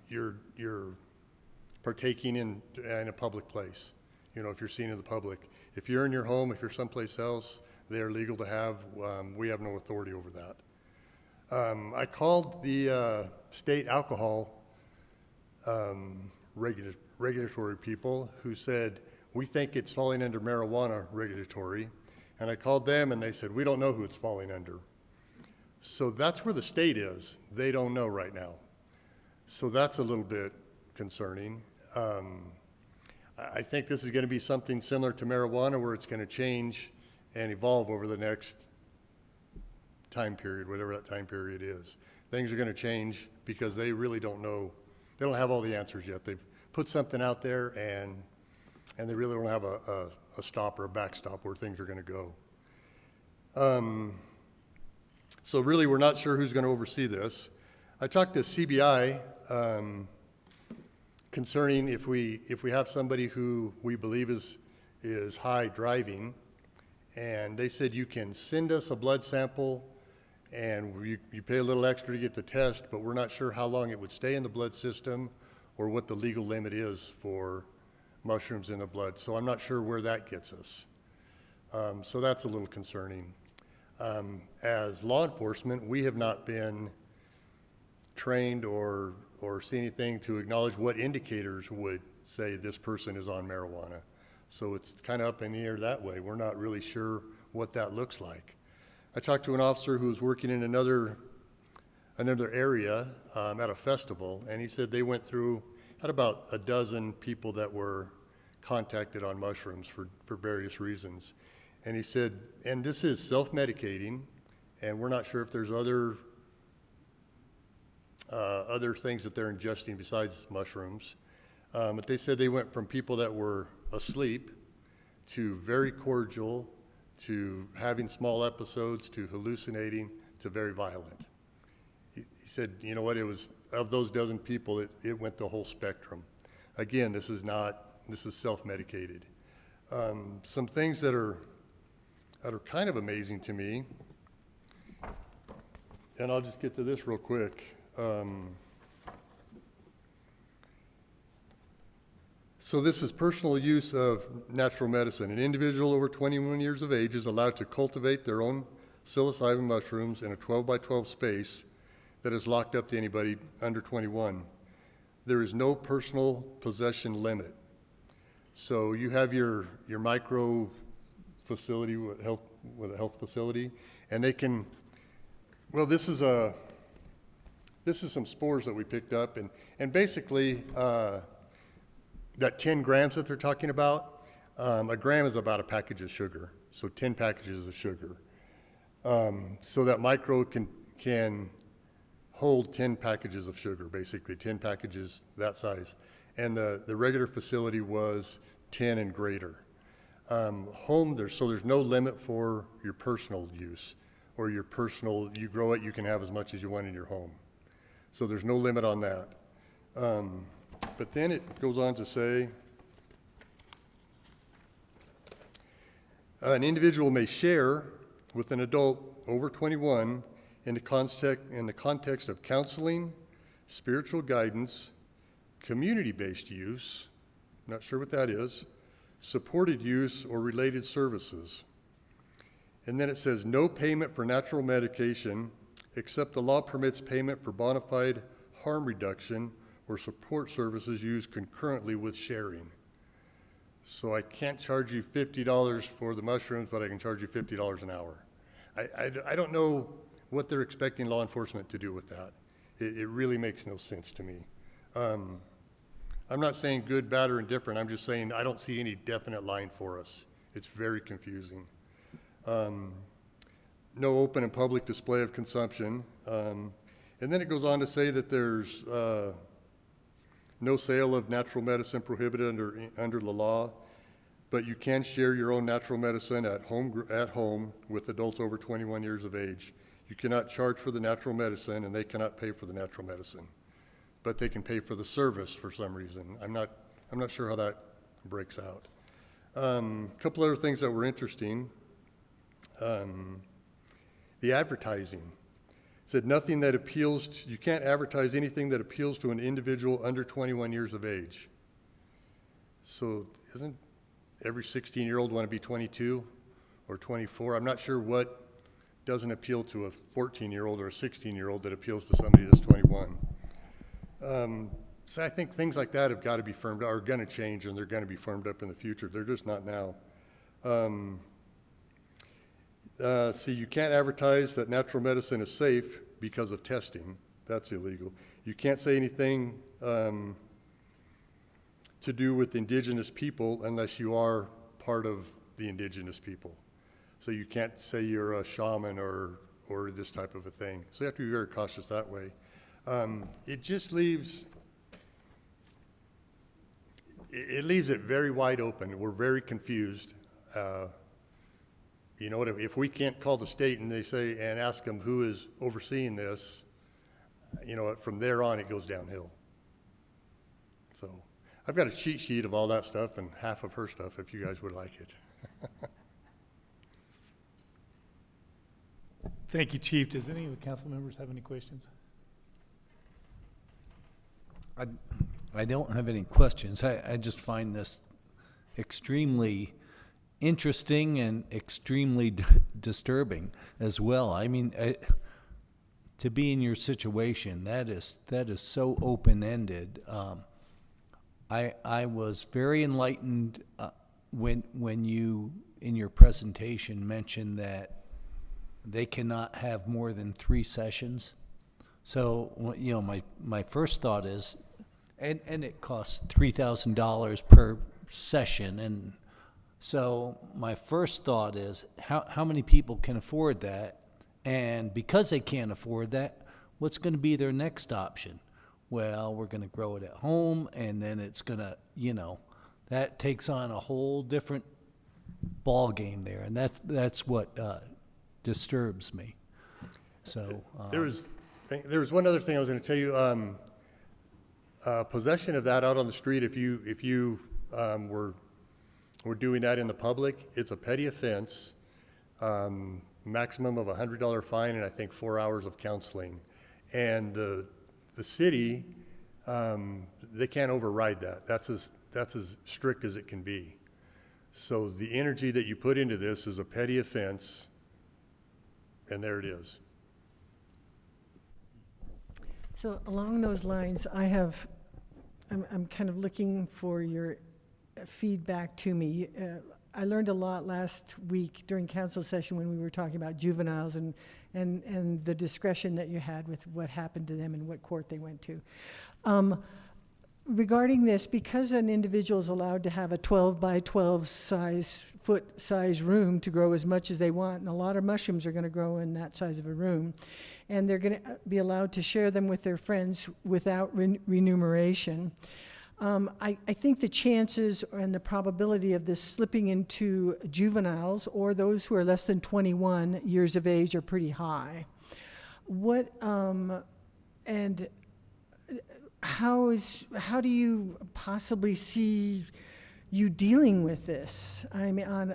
you're partaking in a public place. You know, if you're seen in the public. If you're in your home, if you're someplace else, they're legal to have. We have no authority over that. I called the state alcohol regulatory people who said, we think it's falling under marijuana regulatory. And I called them and they said, we don't know who it's falling under. So that's where the state is. They don't know right now. So that's a little bit concerning. I think this is going to be something similar to marijuana where it's going to change and evolve over the next time period, whatever that time period is. Things are going to change because they really don't know. They don't have all the answers yet. They've put something out there and they really don't have a stop or a backstop where things are going to go. So really, we're not sure who's going to oversee this. I talked to CBI concerning if we have somebody who we believe is high driving, and they said you can send us a blood sample and you pay a little extra to get the test, but we're not sure how long it would stay in the blood system or what the legal limit is for mushrooms in the blood. So I'm not sure where that gets us. So that's a little concerning. As law enforcement, we have not been trained or see anything to acknowledge what indicators would say this person is on marijuana. So it's kind of up in the air that way. We're not really sure what that looks like. I talked to an officer who was working in another area at a festival, and he said they went through, had about a dozen people that were contacted on mushrooms for various reasons. And he said, and this is self-medicating, and we're not sure if there's other things that they're ingesting besides mushrooms. But they said they went from people that were asleep to very cordial to having small episodes to hallucinating to very violent. He said, you know what, it was, of those dozen people, it went the whole spectrum. Again, this is self-medicated. Some things that are kind of amazing to me, and I'll just get to this real quick. So this is personal use of natural medicine. An individual over 21 years of age is allowed to cultivate their own psilocybin mushrooms in a 12 by 12 space that is locked up to anybody under 21. There is no personal possession limit. So you have your micro facility, with a health facility, and they can, well, this is some spores that we picked up, and basically that 10 grams that they're talking about, a gram is about a package of sugar, so 10 packages of sugar. So that micro can hold 10 packages of sugar, basically 10 packages that size, and the regular facility was 10 and greater. There's no limit for your personal use or your personal, you grow it, you can have as much as you want in your home. So there's no limit on that. But then it goes on to say, an individual may share with an adult over 21 in the context of counseling, spiritual guidance, community-based use, not sure what that is, supported use or related services. And then it says no payment for natural medication except the law permits payment for bona fide harm reduction or support services used concurrently with sharing. So I can't charge you $50 for the mushrooms, but I can charge you $50 an hour. I don't know what they're expecting law enforcement to do with that. It really makes no sense to me. I'm not saying good, bad, or indifferent. I'm just saying I don't see any definite line for us. It's very confusing. No open and public display of consumption. And then it goes on to say that there's no sale of natural medicine prohibited under the law, but you can share your own natural medicine at home with adults over 21 years of age. You cannot charge for the natural medicine, and they cannot pay for the natural medicine. but they can pay for the service for some reason. I'm not sure how that breaks out. A couple other things that were interesting. The advertising. Said nothing that appeals to, you can't advertise anything that appeals to an individual under 21 years of age. So isn't every 16-year-old want to be 22 or 24? I'm not sure what doesn't appeal to a 14-year-old or a 16-year-old that appeals to somebody that's 21. So I think things like that have got to be firmed up, are going to change, and they're going to be firmed up in the future. They're just not now. See, you can't advertise that natural medicine is safe because of testing. That's illegal. You can't say anything to do with indigenous people unless you are part of the indigenous people. So you can't say you're a shaman or this type of a thing. So you have to be very cautious that way. It just leaves, it leaves it very wide open. We're very confused. You know, if we can't call the state and they say, and ask them who is overseeing this, you know, from there on it goes downhill. So I've got a cheat sheet of all that stuff and half of her stuff if you guys would like it. Thank you, Chief. Does any of the council members have any questions? I don't have any questions. I just find this extremely interesting and extremely disturbing as well. I mean, to be in your situation, that is so open-ended. I was very enlightened when you, in your presentation, mentioned that they cannot have more than 3 sessions. So, you know, my first thought is, and it costs $3,000 per session, and so my first thought is, how many people can afford that? And because they can't afford that, what's going to be their next option? Well, we're going to grow it at home, and then it's going to, you know, that takes on a whole different ball game there, and that's what disturbs me. So There was one other thing I was going to tell you. Possession of that out on the street, if you were doing that in the public, it's a petty offense, maximum of $100 fine, and I think 4 hours of counseling. And the city, they can't override that. That's as strict as it can be. So the energy that you put into this is a petty offense, and there it is. So along those lines, I'm kind of looking for your feedback to me. I learned a lot last week during council session when we were talking about juveniles and the discretion that you had with what happened to them and what court they went to. Regarding this, because an individual is allowed to have a 12 by 12 foot size room to grow as much as they want, and a lot of mushrooms are going to grow in that size of a room, and they're going to be allowed to share them with their friends without remuneration. I think the chances and the probability of this slipping into juveniles or those who are less than 21 years of age are pretty high. And how do you possibly see you dealing with this? I mean,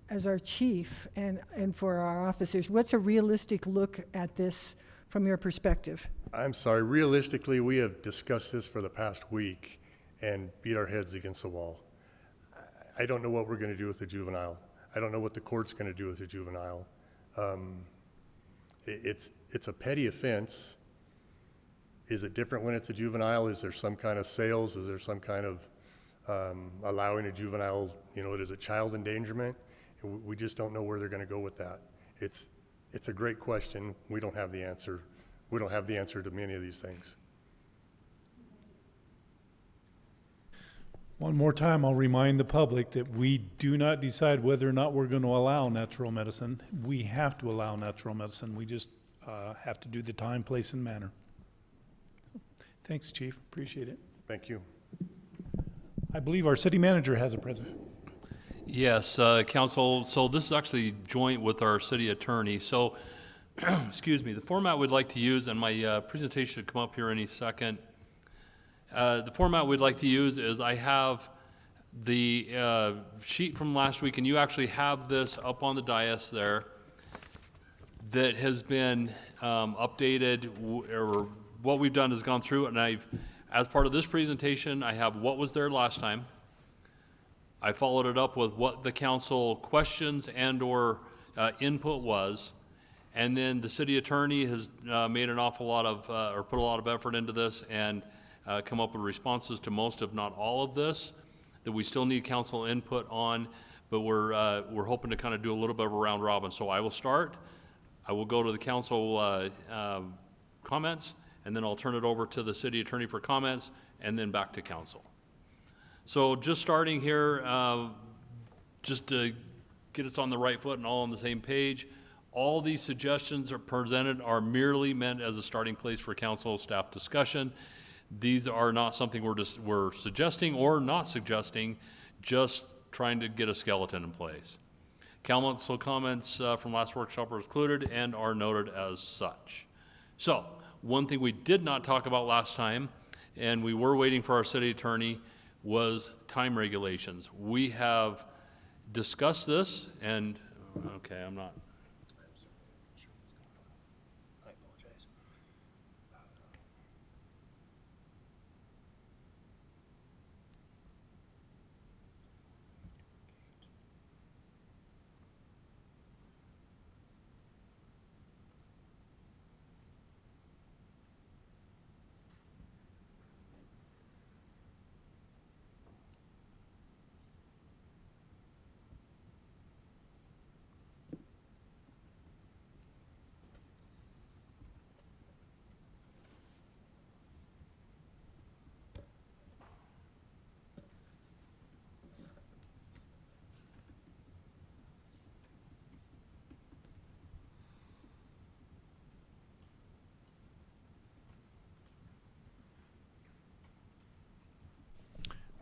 as our chief and for our officers, what's a realistic look at this from your perspective? I'm sorry, realistically, we have discussed this for the past week and beat our heads against the wall. I don't know what we're going to do with the juvenile. I don't know what the court's going to do with the juvenile. It's a petty offense. Is it different when it's a juvenile? Is there some kind of sales? Is there some kind of allowing a juvenile, you know, is it child endangerment? We just don't know where they're going to go with that. It's a great question. We don't have the answer. We don't have the answer to many of these things. One more time, I'll remind the public that we do not decide whether or not we're going to allow natural medicine. We have to allow natural medicine. We just have to do the time, place, and manner. Thanks, Chief. Appreciate it. Thank you. I believe our city manager has a present. Yes, council, so this is actually joint with our city attorney. So excuse me, the format we'd like to use, and my presentation should come up here any second. The format we'd like to use is I have the sheet from last week, and you actually have this up on the dais there that has been updated, or what we've done is gone through, and as part of this presentation, I have what was there last time. I followed it up with what the council questions and or input was. And then the city attorney has made an awful lot of, or put a lot of effort into this and come up with responses to most, if not all of this, that we still need council input on, but we're hoping to kind of do a little bit of a round robin. So I will start, I will go to the council comments, and then I'll turn it over to the city attorney for comments, and then back to council. So just starting here, just to get us on the right foot and all on the same page, all these suggestions are presented are merely meant as a starting place for council staff discussion. These are not something we're suggesting or not suggesting, just trying to get a skeleton in place. Council comments from last workshop are included and are noted as such. So, one thing we did not talk about last time, and we were waiting for our city attorney, was time regulations. We have discussed this, and, okay, I'm not.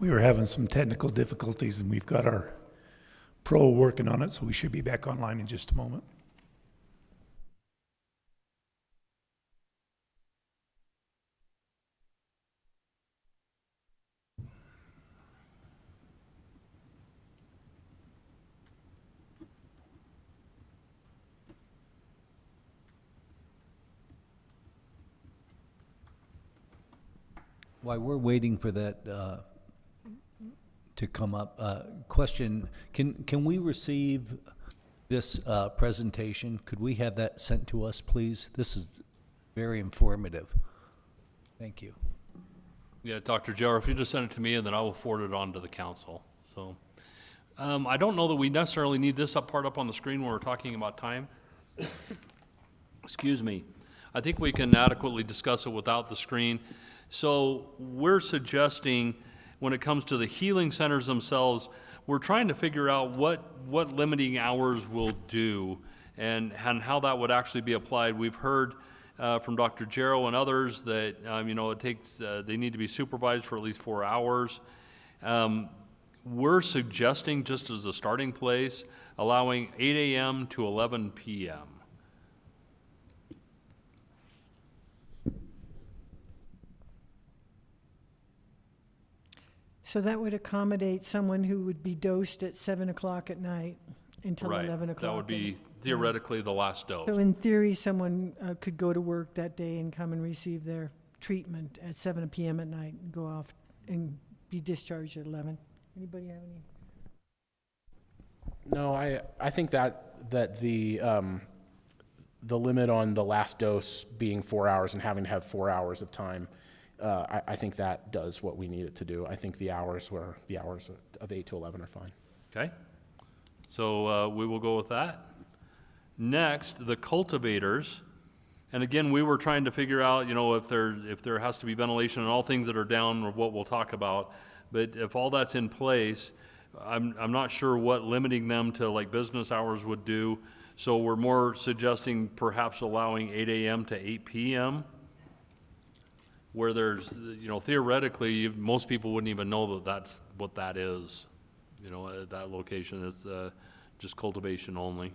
We were having some technical difficulties, and we've got our pro working on it, so we should be back online in just a moment. While we're waiting for that to come up, question, can we receive this presentation? Could we have that sent to us, please? This is very informative. Thank you. Yeah, Dr. Joe, if you just send it to me, and then I will forward it on to the council. So, I don't know that we necessarily need this part up on the screen when we're talking about time. Excuse me. I think we can adequately discuss it without the screen. So we're suggesting, when it comes to the healing centers themselves, we're trying to figure out what limiting hours will do and how that would actually be applied. We've heard from Dr. Jarrow and others that it takes they need to be supervised for at least 4 hours. We're suggesting, just as a starting place, allowing 8 a.m. to 11 p.m. So that would accommodate someone who would be dosed at 7 o'clock at night until 11 o'clock. That would be theoretically the last dose. So in theory, someone could go to work that day and come and receive their treatment at 7 p.m. at night and go off and be discharged at 11. Anybody have any? No, I think that the limit on the last dose being 4 hours and having to have 4 hours of time, I think that does what we need it to do. I think the hours of 8 to 11 are fine. Okay, so we will go with that. Next, the cultivators, and again, we were trying to figure out, if there has to be ventilation and all things that are down, or what we'll talk about. But if all that's in place, I'm not sure what limiting them to like business hours would do. So we're more suggesting perhaps allowing 8 a.m. to 8 p.m. where there's, theoretically, most people wouldn't even know that that's what that is. At that location, it's just cultivation only.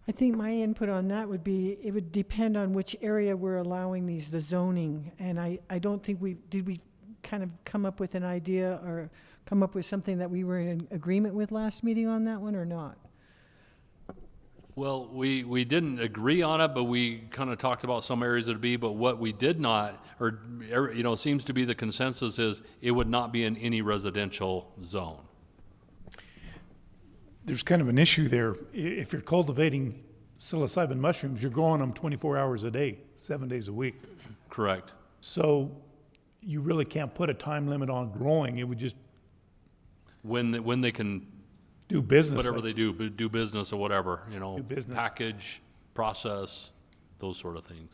I think my input on that would be, it would depend on which area we're allowing the zoning. And I don't think did we kind of come up with an idea or come up with something that we were in agreement with last meeting on that one or not? Well, we didn't agree on it, but we kind of talked about some areas it'd be, but what we did not, or, you know, seems to be the consensus is it would not be in any residential zone. There's kind of an issue there. If you're cultivating psilocybin mushrooms, you're growing them 24 hours a day, 7 days a week. Correct. So you really can't put a time limit on growing. It would just When they can, do business. whatever they do business or whatever, you know, Do business. package, process, those sort of things.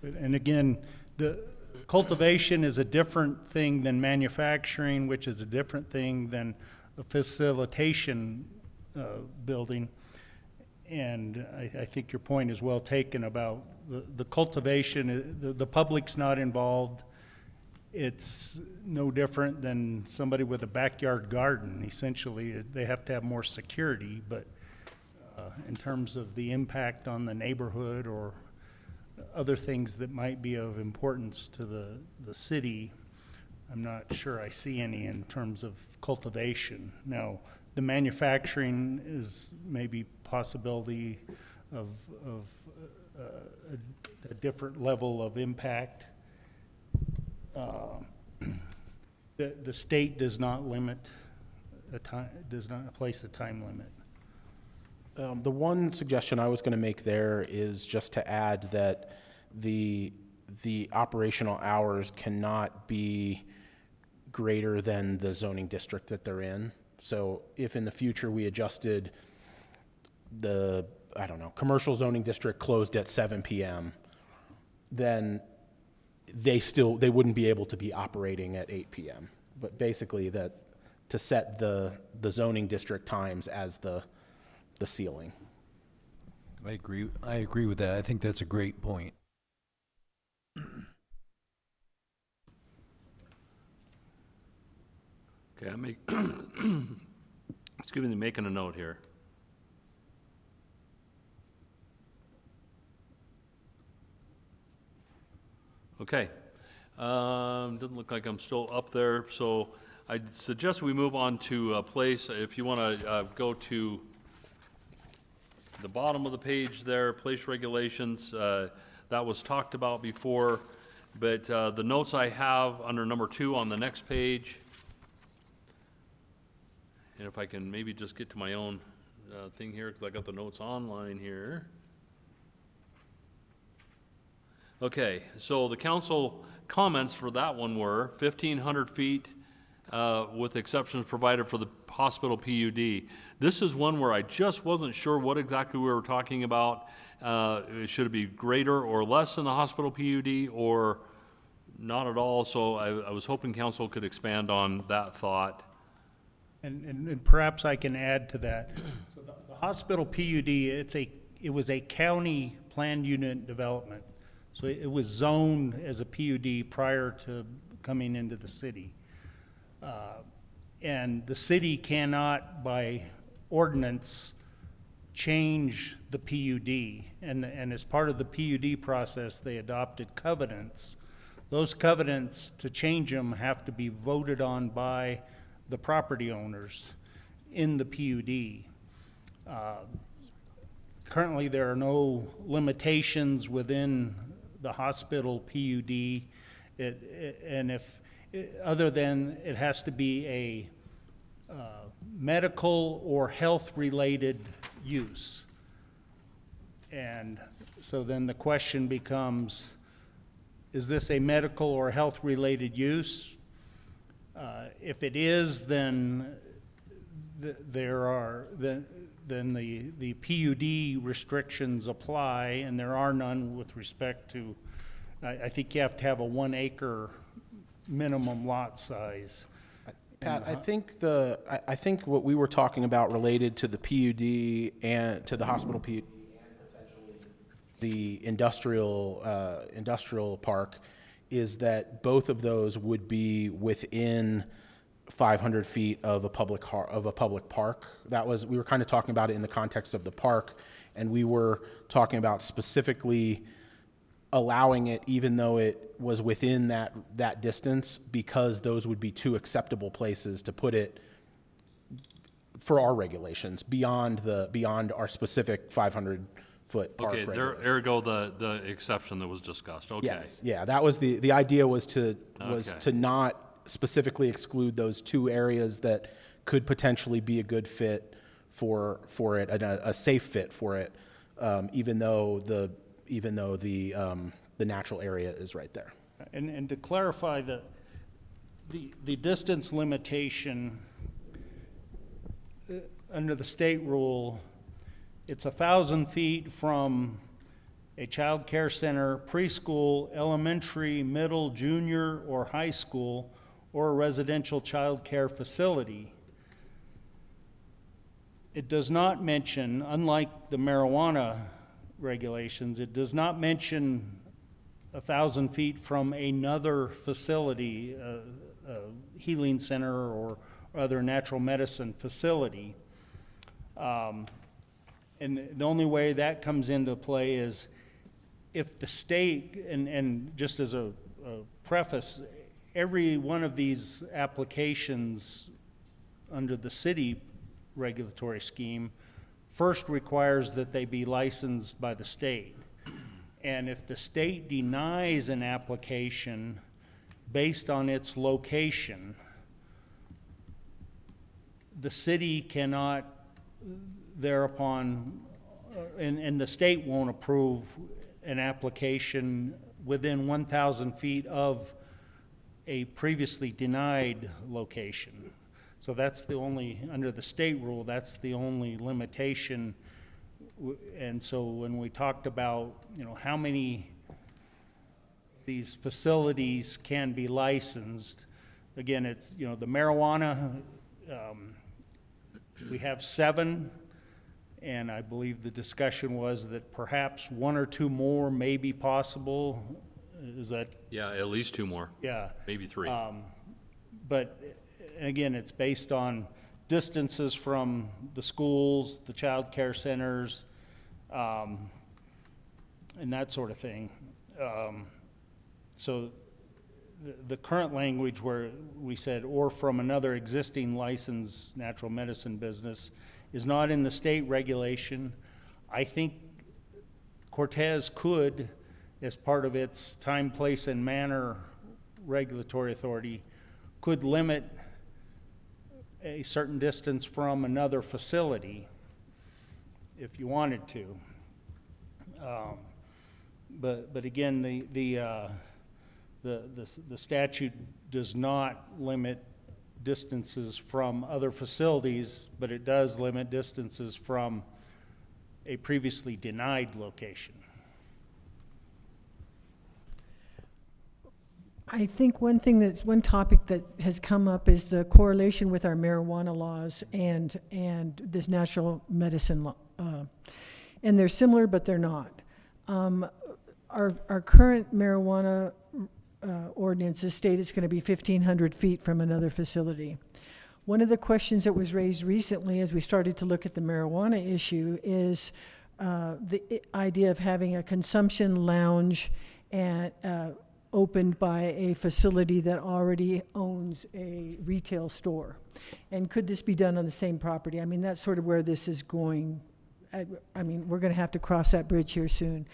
And again, the cultivation is a different thing than manufacturing, which is a different thing than a facilitation building. And I think your point is well taken about the cultivation, the public's not involved. It's no different than somebody with a backyard garden. Essentially, they have to have more security, but in terms of the impact on the neighborhood or other things that might be of importance to the city, I'm not sure I see any in terms of cultivation. Now, the manufacturing is maybe possibility of a different level of impact. The state does not limit does not place a time limit. The one suggestion I was going to make there is just to add that the operational hours cannot be greater than the zoning district that they're in. So if in the future we adjusted the, I don't know, commercial zoning district closed at 7 p.m., then they wouldn't be able to be operating at 8 p.m. But basically that to set the zoning district times as the ceiling. I agree with that. I think that's a great point. Okay, excuse me, making a note here. Okay, doesn't look like I'm still up there, so I suggest we move on to a place, if you want to go to the bottom of the page there, place regulations, that was talked about before, but the notes I have under number 2 on the next page, and if I can maybe just get to my own thing here, because I got the notes online here. Okay, so the council comments for that one were 1,500 feet with exceptions provided for the hospital PUD. This is one where I just wasn't sure what exactly we were talking about. Should it be greater or less than the hospital PUD or not at all? So I was hoping council could expand on that thought. And perhaps I can add to that. So the hospital PUD, it was a county planned unit development. So it was zoned as a PUD prior to coming into the city. And the city cannot, by ordinance, change the PUD. And as part of the PUD process, they adopted covenants. Those covenants, to change them, have to be voted on by the property owners in the PUD. Currently, there are no limitations within the hospital PUD, other than it has to be a medical or health-related use. And so then the question becomes, is this a medical or health-related use? If it is, then then the PUD restrictions apply, and there are none with respect to, I think you have to have a 1 acre minimum lot size. Pat, I think what we were talking about related to the PUD and to the hospital PUD and potentially the industrial park is that both of those would be within 500 feet of a public park. That was, we were kind of talking about it in the context of the park, and we were talking about specifically allowing it even though it was within that distance, because those would be two acceptable places to put it for our regulations beyond our specific 500-foot park Okay, regulation. there, ergo the exception that was discussed, okay. Yes, yeah, that was the idea was to Okay. not specifically exclude those two areas that could potentially be a good fit for it, and a safe fit for it, even though the natural area is right there. And to clarify, the distance limitation under the state rule, it's 1,000 feet from a child care center, preschool, elementary, middle, junior, or high school, or a residential child care facility. It does not mention, unlike the marijuana regulations, it does not mention 1,000 feet from another facility, a healing center or other natural medicine facility. And the only way that comes into play is if the state, and just as a preface, every one of these applications under the city regulatory scheme first requires that they be licensed by the state. And if the state denies an application based on its location, the city cannot thereupon, and the state won't approve an application within 1,000 feet of a previously denied location. So that's the only, under the state rule, that's the only limitation. And so when we talked about, how many these facilities can be licensed, again, it's, the marijuana, we have 7, and I believe the discussion was that perhaps 1 or 2 more may be possible. Is that? Yeah, at least 2 more, Yeah. maybe 3. But again, it's based on distances from the schools, the child care centers, and that sort of thing. So the current language where we said, or from another existing licensed natural medicine business, is not in the state regulation. I think Cortez could, as part of its time, place, and manner regulatory authority, could limit a certain distance from another facility if you wanted to. But again, the statute does not limit distances from other facilities, but it does limit distances from a previously denied location. I think one topic that has come up is the correlation with our marijuana laws and this natural medicine law. And they're similar, but they're not. Our current marijuana ordinances state it's going to be 1,500 feet from another facility. One of the questions that was raised recently as we started to look at the marijuana issue is the idea of having a consumption lounge and opened by a facility that already owns a retail store. And could this be done on the same property? I mean, that's sort of where this is going. I mean, we're going to have to cross that bridge here soon.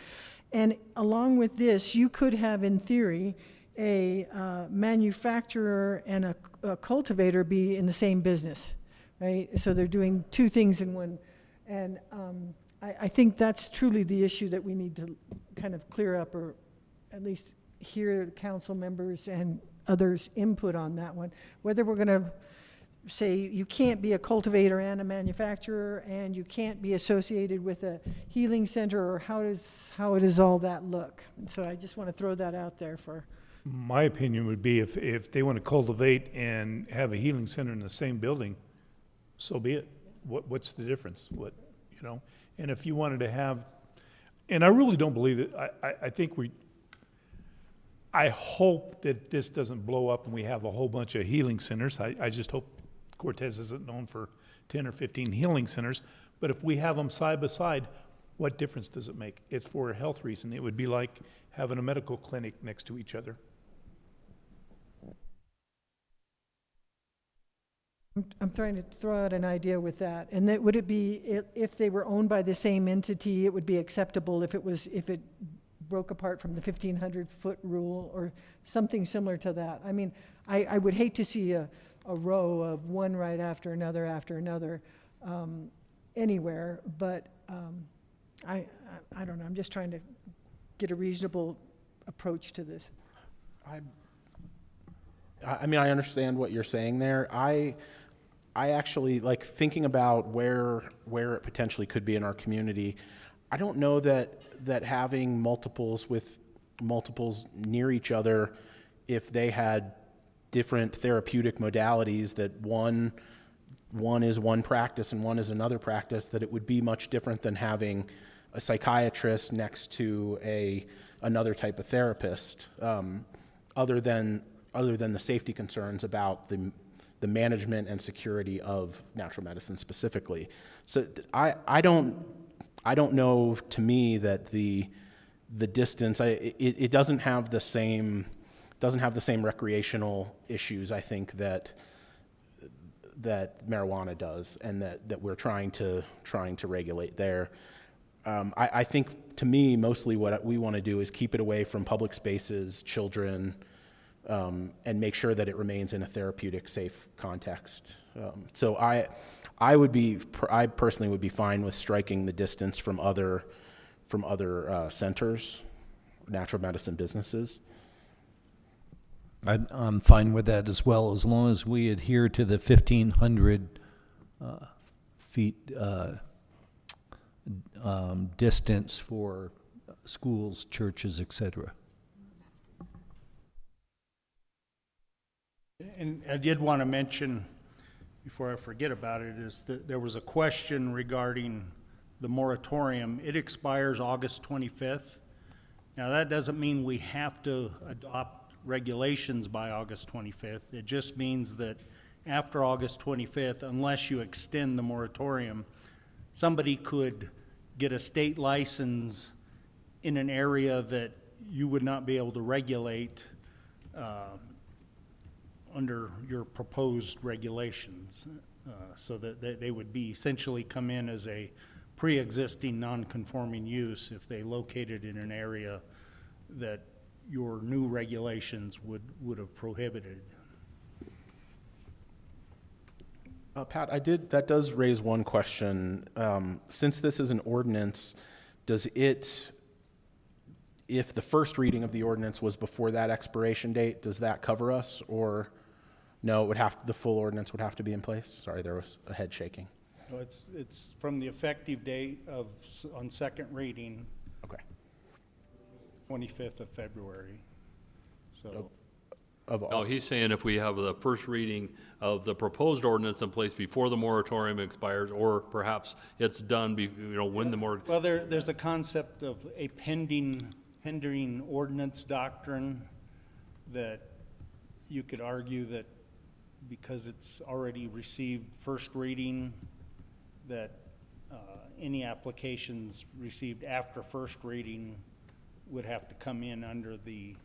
And along with this, you could have, in theory, a manufacturer and a cultivator be in the same business, right? So they're doing 2 things in one. And I think that's truly the issue that we need to kind of clear up, or at least hear council members and others' input on that one. Whether we're going to say you can't be a cultivator and a manufacturer, and you can't be associated with a healing center, or how does all that look? So I just want to throw that out there for. My opinion would be if they want to cultivate and have a healing center in the same building, so be it. What's the difference? And if you wanted to have, and I really don't believe it, I hope that this doesn't blow up and we have a whole bunch of healing centers. I just hope Cortez isn't known for 10 or 15 healing centers. But if we have them side by side, what difference does it make? It's for a health reason. It would be like having a medical clinic next to each other. I'm trying to throw out an idea with that. And that, would it be, if they were owned by the same entity, it would be acceptable if it broke apart from the 1,500-foot rule or something similar to that? I mean, I would hate to see a row of one right after another anywhere, but I don't know. I'm just trying to get a reasonable approach to this. I mean, I understand what you're saying there. I actually, like, thinking about where it potentially could be in our community, I don't know that having multiples near each other, if they had different therapeutic modalities, that one is one practice and one is another practice, that it would be much different than having a psychiatrist next to another type of therapist, other than the safety concerns about the management and security of natural medicine specifically. So I don't know, to me, that the distance, it doesn't have the same recreational issues, I think, that marijuana does, and that we're trying to regulate there. I think, to me, mostly what we want to do is keep it away from public spaces, children, and make sure that it remains in a therapeutic, safe context. So I personally would be fine with striking the distance from other centers, natural medicine businesses. I'm fine with that as well, as long as we adhere to the 1,500 feet distance for schools, churches, etc. And I did want to mention, before I forget about it, is that there was a question regarding the moratorium. It expires August 25th. Now, that doesn't mean we have to adopt regulations by August 25th. It just means that after August 25th, unless you extend the moratorium, somebody could get a state license in an area that you would not be able to regulate under your proposed regulations, so that they would be essentially come in as a pre-existing non-conforming use if they located in an area that your new regulations would have prohibited. Pat, that does raise one question. Since this is an ordinance, if the first reading of the ordinance was before that expiration date, does that cover us, or no, the full ordinance would have to be in place? Sorry, there was a head shaking. No, it's from the effective date on second reading, Okay. 25th of February. So, No, he's saying if we have the first reading of the proposed ordinance in place before the moratorium expires, or perhaps it's done, when the moratorium. well, there's a concept of a pending ordinance doctrine that you could argue that because it's already received first reading, that any applications received after first reading would have to come in under the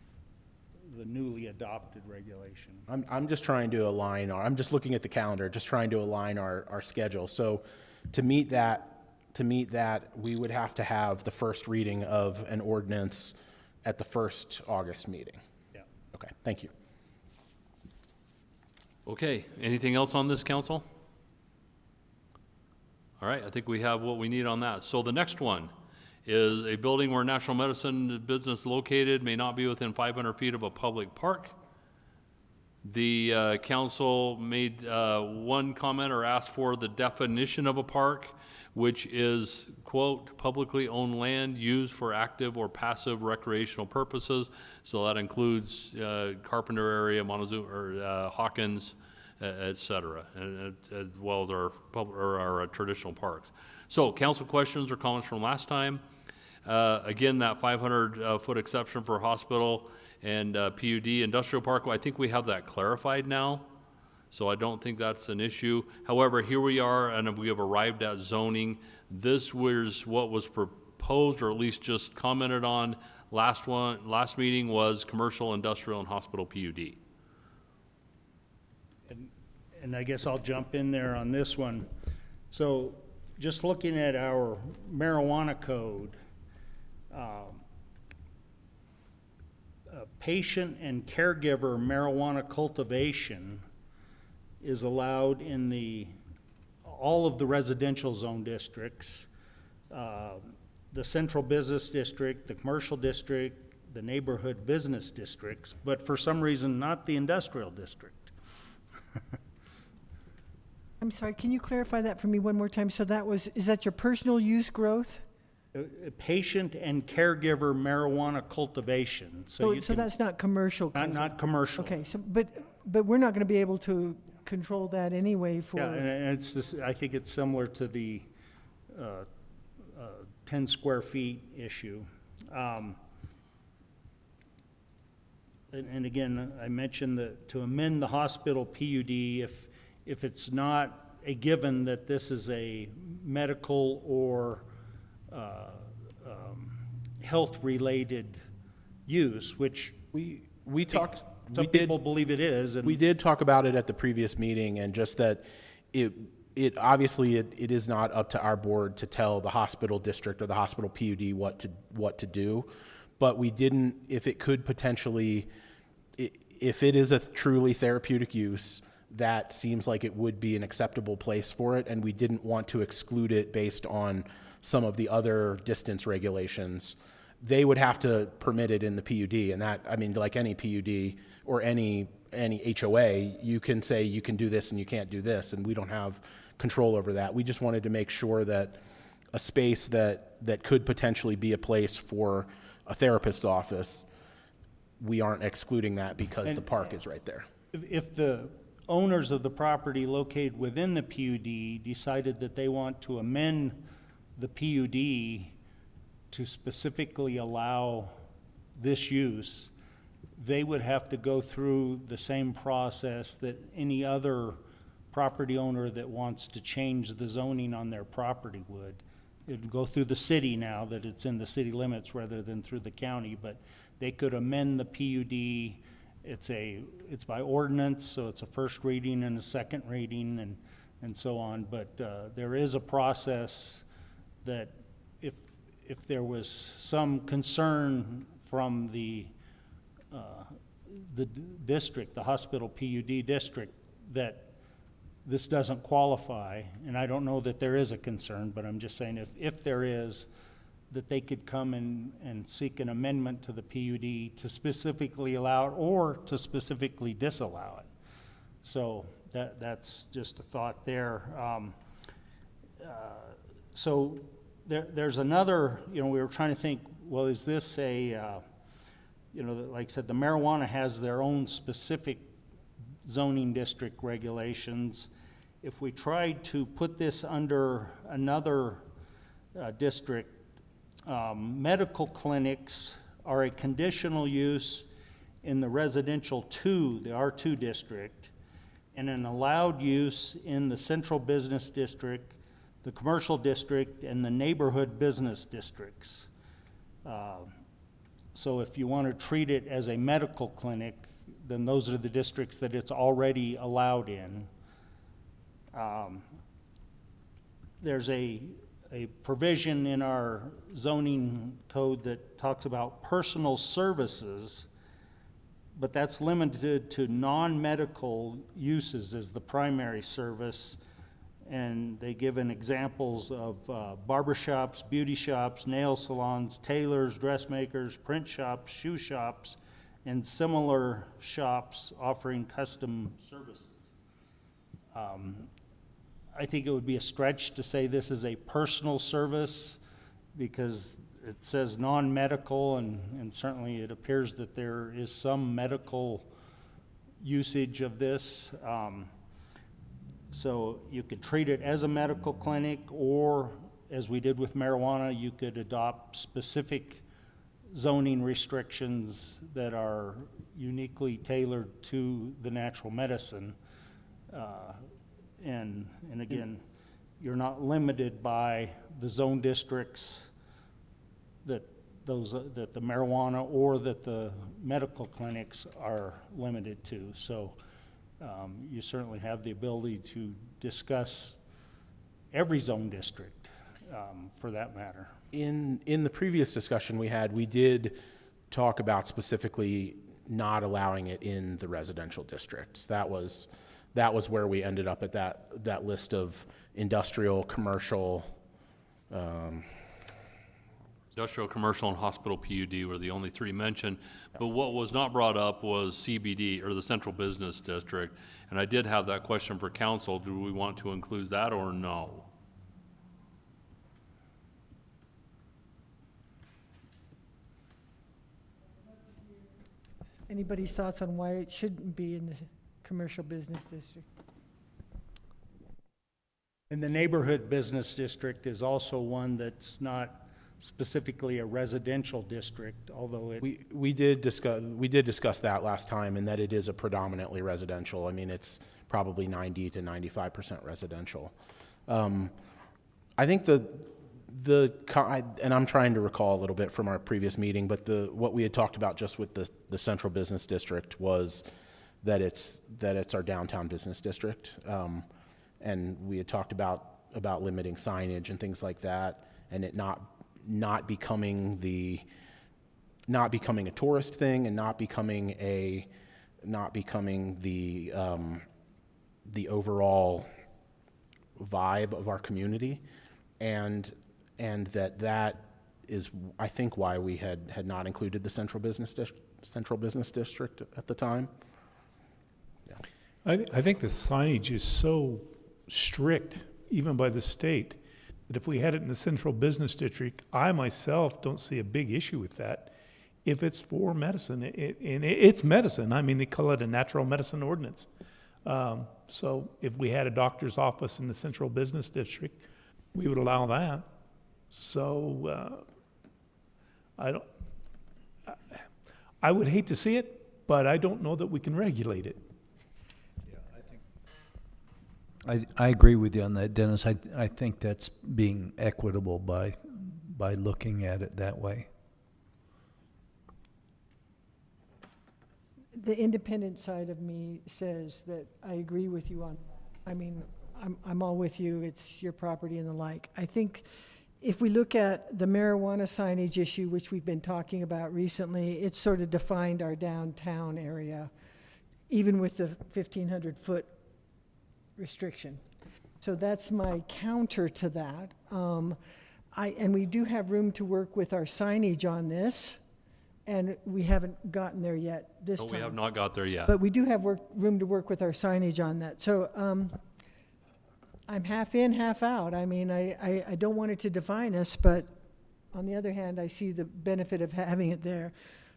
newly adopted regulation. I'm just trying to align I'm just looking at the calendar, just trying to align our schedule. So to meet that, we would have to have the first reading of an ordinance at the first August meeting. Yeah. Okay, thank you. Okay, anything else on this, council? All right, I think we have what we need on that. So the next one is a building where natural medicine business located may not be within 500 feet of a public park. The council made one comment or asked for the definition of a park, which is, quote, publicly owned land used for active or passive recreational purposes. So that includes Carpenter area, Montezuma, or Hawkins, et cetera, and as well as our traditional parks. So council questions or comments from last time. Again, that 500-foot exception for hospital and PUD industrial park, I think we have that clarified now. So I don't think that's an issue. However, here we are, and we have arrived at zoning. This was what was proposed, or at least just commented on last meeting, was commercial, industrial, and hospital PUD. And I guess I'll jump in there on this one. So just looking at our marijuana code, patient and caregiver marijuana cultivation is allowed in all of the residential zone districts, the central business district, the commercial district, the neighborhood business districts, but for some reason not the industrial district. I'm sorry, can you clarify that for me one more time? So is that your personal use growth? Patient and caregiver marijuana cultivation. So that's not commercial? Not commercial. Okay, so, but we're not gonna be able to control that anyway for? Yeah, and it's this, I think it's similar to the 10 square feet issue. And again, I mentioned that to amend the hospital PUD, if it's not a given that this is a medical or health-related use, which We talked. some people believe it is. And We did talk about it at the previous meeting, and just that it obviously it is not up to our board to tell the hospital district or the hospital PUD what to do, but we didn't, if it could potentially, if it is a truly therapeutic use, that seems like it would be an acceptable place for it, and we didn't want to exclude it based on some of the other distance regulations. They would have to permit it in the PUD, and that, I mean, like any PUD or any HOA, you can say you can do this and you can't do this, and we don't have control over that. We just wanted to make sure that a space that could potentially be a place for a therapist's office, we aren't excluding that because the park is right there. If the owners of the property located within the PUD decided that they want to amend the PUD to specifically allow this use, they would have to go through the same process that any other property owner that wants to change the zoning on their property would. It'd go through the city now that it's in the city limits rather than through the county, but they could amend the PUD. It's by ordinance, so it's a first reading and a second reading and so on, but there is a process that if there was some concern from the district, the hospital PUD district, that this doesn't qualify, and I don't know that there is a concern, but I'm just saying if there is, that they could come and seek an amendment to the PUD to specifically allow it or to specifically disallow it. So that's just a thought there. So there's another, we were trying to think, well, is this like I said, the marijuana has their own specific zoning district regulations. If we tried to put this under another district, medical clinics are a conditional use in the residential 2, the R2 district, and an allowed use in the central business district, the commercial district, and the neighborhood business districts. So if you want to treat it as a medical clinic, then those are the districts that it's already allowed in. There's a provision in our zoning code that talks about personal services, but that's limited to non-medical uses as the primary service. And they give an examples of barbershops, beauty shops, nail salons, tailors, dressmakers, print shops, shoe shops, and similar shops offering custom services. I think it would be a stretch to say this is a personal service because it says non-medical, and certainly it appears that there is some medical usage of this. So you could treat it as a medical clinic or as we did with marijuana, you could adopt specific zoning restrictions that are uniquely tailored to the natural medicine. And again, you're not limited by the zone districts that that the marijuana or that the medical clinics are limited to. So you certainly have the ability to discuss every zone district for that matter. In the previous discussion we had, we did talk about specifically not allowing it in the residential districts. That was where we ended up at that list of industrial, commercial. Industrial, commercial, and hospital PUD were the only three mentioned, but what was not brought up was CBD, or the Central Business District, and I did have that question for council. Do we want to include that or no? Anybody's thoughts on why it shouldn't be in the commercial business district? And the neighborhood business district is also one that's not specifically a residential district, although it. We did discuss that last time, and that it is a predominantly residential. I mean, it's probably 90 to 95% residential. I think and I'm trying to recall a little bit from our previous meeting, but what we had talked about just with the central business district was that it's our downtown business district, and we had talked about limiting signage and things like that, and it not becoming a tourist thing, and not becoming the overall vibe of our community, and that is, I think, why we had not included the central business district at the time. Yeah. I think the signage is so strict, even by the state, that if we had it in the central business district, I myself don't see a big issue with that. If it's for medicine, it's medicine. I mean, they call it a natural medicine ordinance. So if we had a doctor's office in the central business district, we would allow that. So I would hate to see it, but I don't know that we can regulate it. I agree with you on that, Dennis. I think that's being equitable by looking at it that way. The independent side of me says that I agree with you on, I mean, I'm all with you, it's your property and the like. I think if we look at the marijuana signage issue, which we've been talking about recently, it's sort of defined our downtown area, even with the 1,500-foot restriction. So that's my counter to that. And we do have room to work with our signage on this, and we haven't gotten there yet this time. No, we have not got there yet. But we do have room to work with our signage on that. So I'm half in, half out. I mean, I don't want it to define us, but on the other hand, I see the benefit of having it there.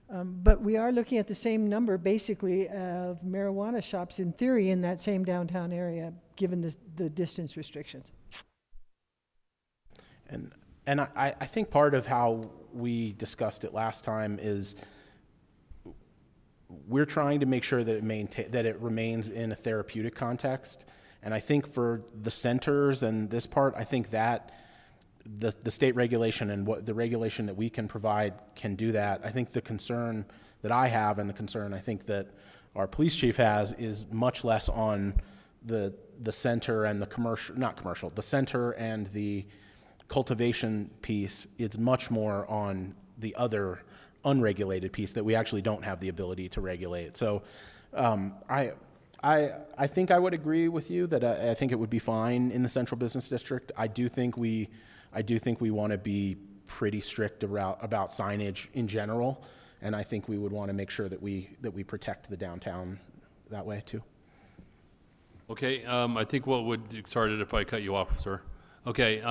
But we are looking at the same number, basically, of marijuana shops, in theory, in that same downtown area, given the distance restrictions. And I think part of how we discussed it last time is we're trying to make sure that that it remains in a therapeutic context. And I think for the centers and this part, I think that the state regulation and what the regulation that we can provide can do that. I think the concern that I have, and the concern I think that our police chief has, is much less on the center and the center and the cultivation piece. It's much more on the other unregulated piece that we actually don't have the ability to regulate. So I think I would agree with you that I think it would be fine in the central business district. I do think we want to be pretty strict about signage in general, and I think we would want to make sure that we protect the downtown that way too. Okay, I think sorry if I cut you off, sir. Okay,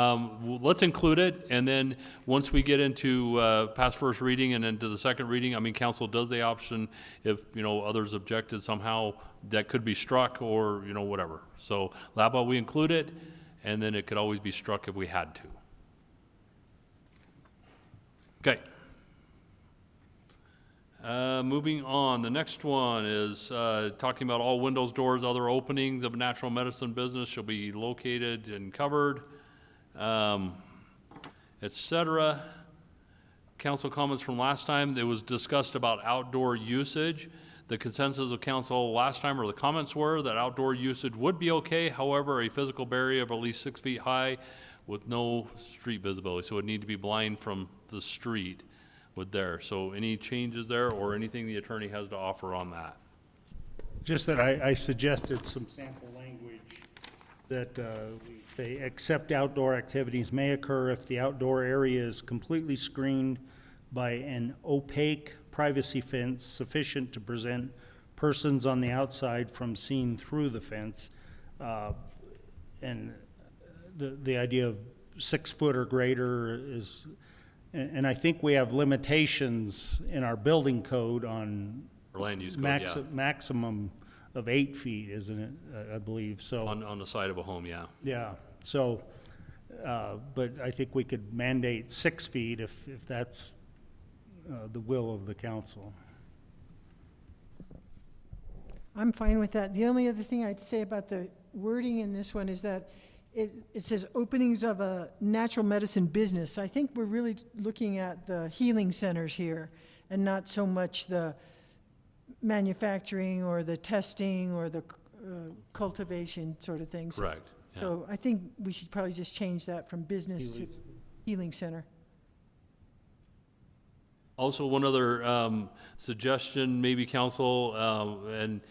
let's include it, and then once we get into past first reading and into the second reading, I mean, council does the option if, others objected somehow, that could be struck or, whatever. So, Labo, we include it, and then it could always be struck if we had to. Okay. Moving on, the next one is talking about all windows, doors, other openings of a natural medicine business shall be located and covered, etc. Council comments from last time, it was discussed about outdoor usage. The consensus of council last time, or the comments were, that outdoor usage would be okay. However, a physical barrier of at least 6 feet high with no street visibility, so it would need to be blind from the street with there. So any changes there or anything the attorney has to offer on that? Just that I suggested some sample language that we say, except outdoor activities may occur if the outdoor area is completely screened by an opaque privacy fence sufficient to prevent persons on the outside from seeing through the fence. And the idea of 6 foot or greater is, and I think we have limitations in our building code on Or land use code, yeah. maximum of 8 feet, isn't it? I believe, so. On the side of a home, yeah. Yeah, so, but I think we could mandate 6 feet if that's the will of the council. I'm fine with that. The only other thing I'd say about the wording in this one is that it says openings of a natural medicine business. I think we're really looking at the healing centers here and not so much the manufacturing or the testing or the cultivation sort of things. Correct, yeah. So I think we should probably just change that from business to healing center. Also, one other suggestion, maybe council and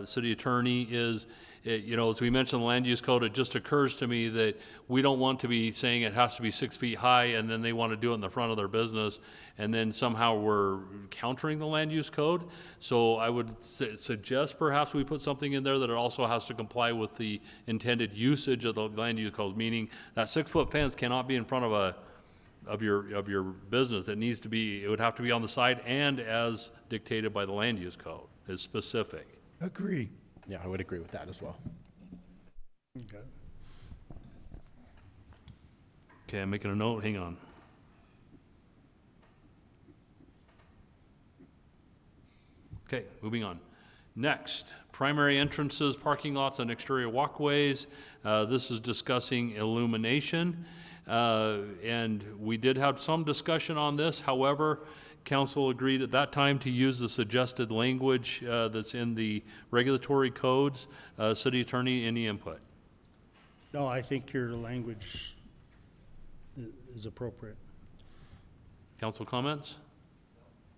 city attorney is, you know, as we mentioned the land use code, it just occurs to me that we don't want to be saying it has to be 6 feet high and then they want to do it in the front of their business and then somehow we're countering the land use code. So I would suggest perhaps we put something in there that it also has to comply with the intended usage of the land use code, meaning that 6 foot fence cannot be in front of your business. It needs to be, it would have to be on the side and as dictated by the land use code, is specific. Agree. Yeah, I would agree with that as well. Okay. Okay, I'm making a note, hang on. Okay, moving on. Next, primary entrances, parking lots, and exterior walkways. This is discussing illumination. And we did have some discussion on this. However, council agreed at that time to use the suggested language that's in the regulatory codes. City attorney, any input? No, I think your language is appropriate. Council comments?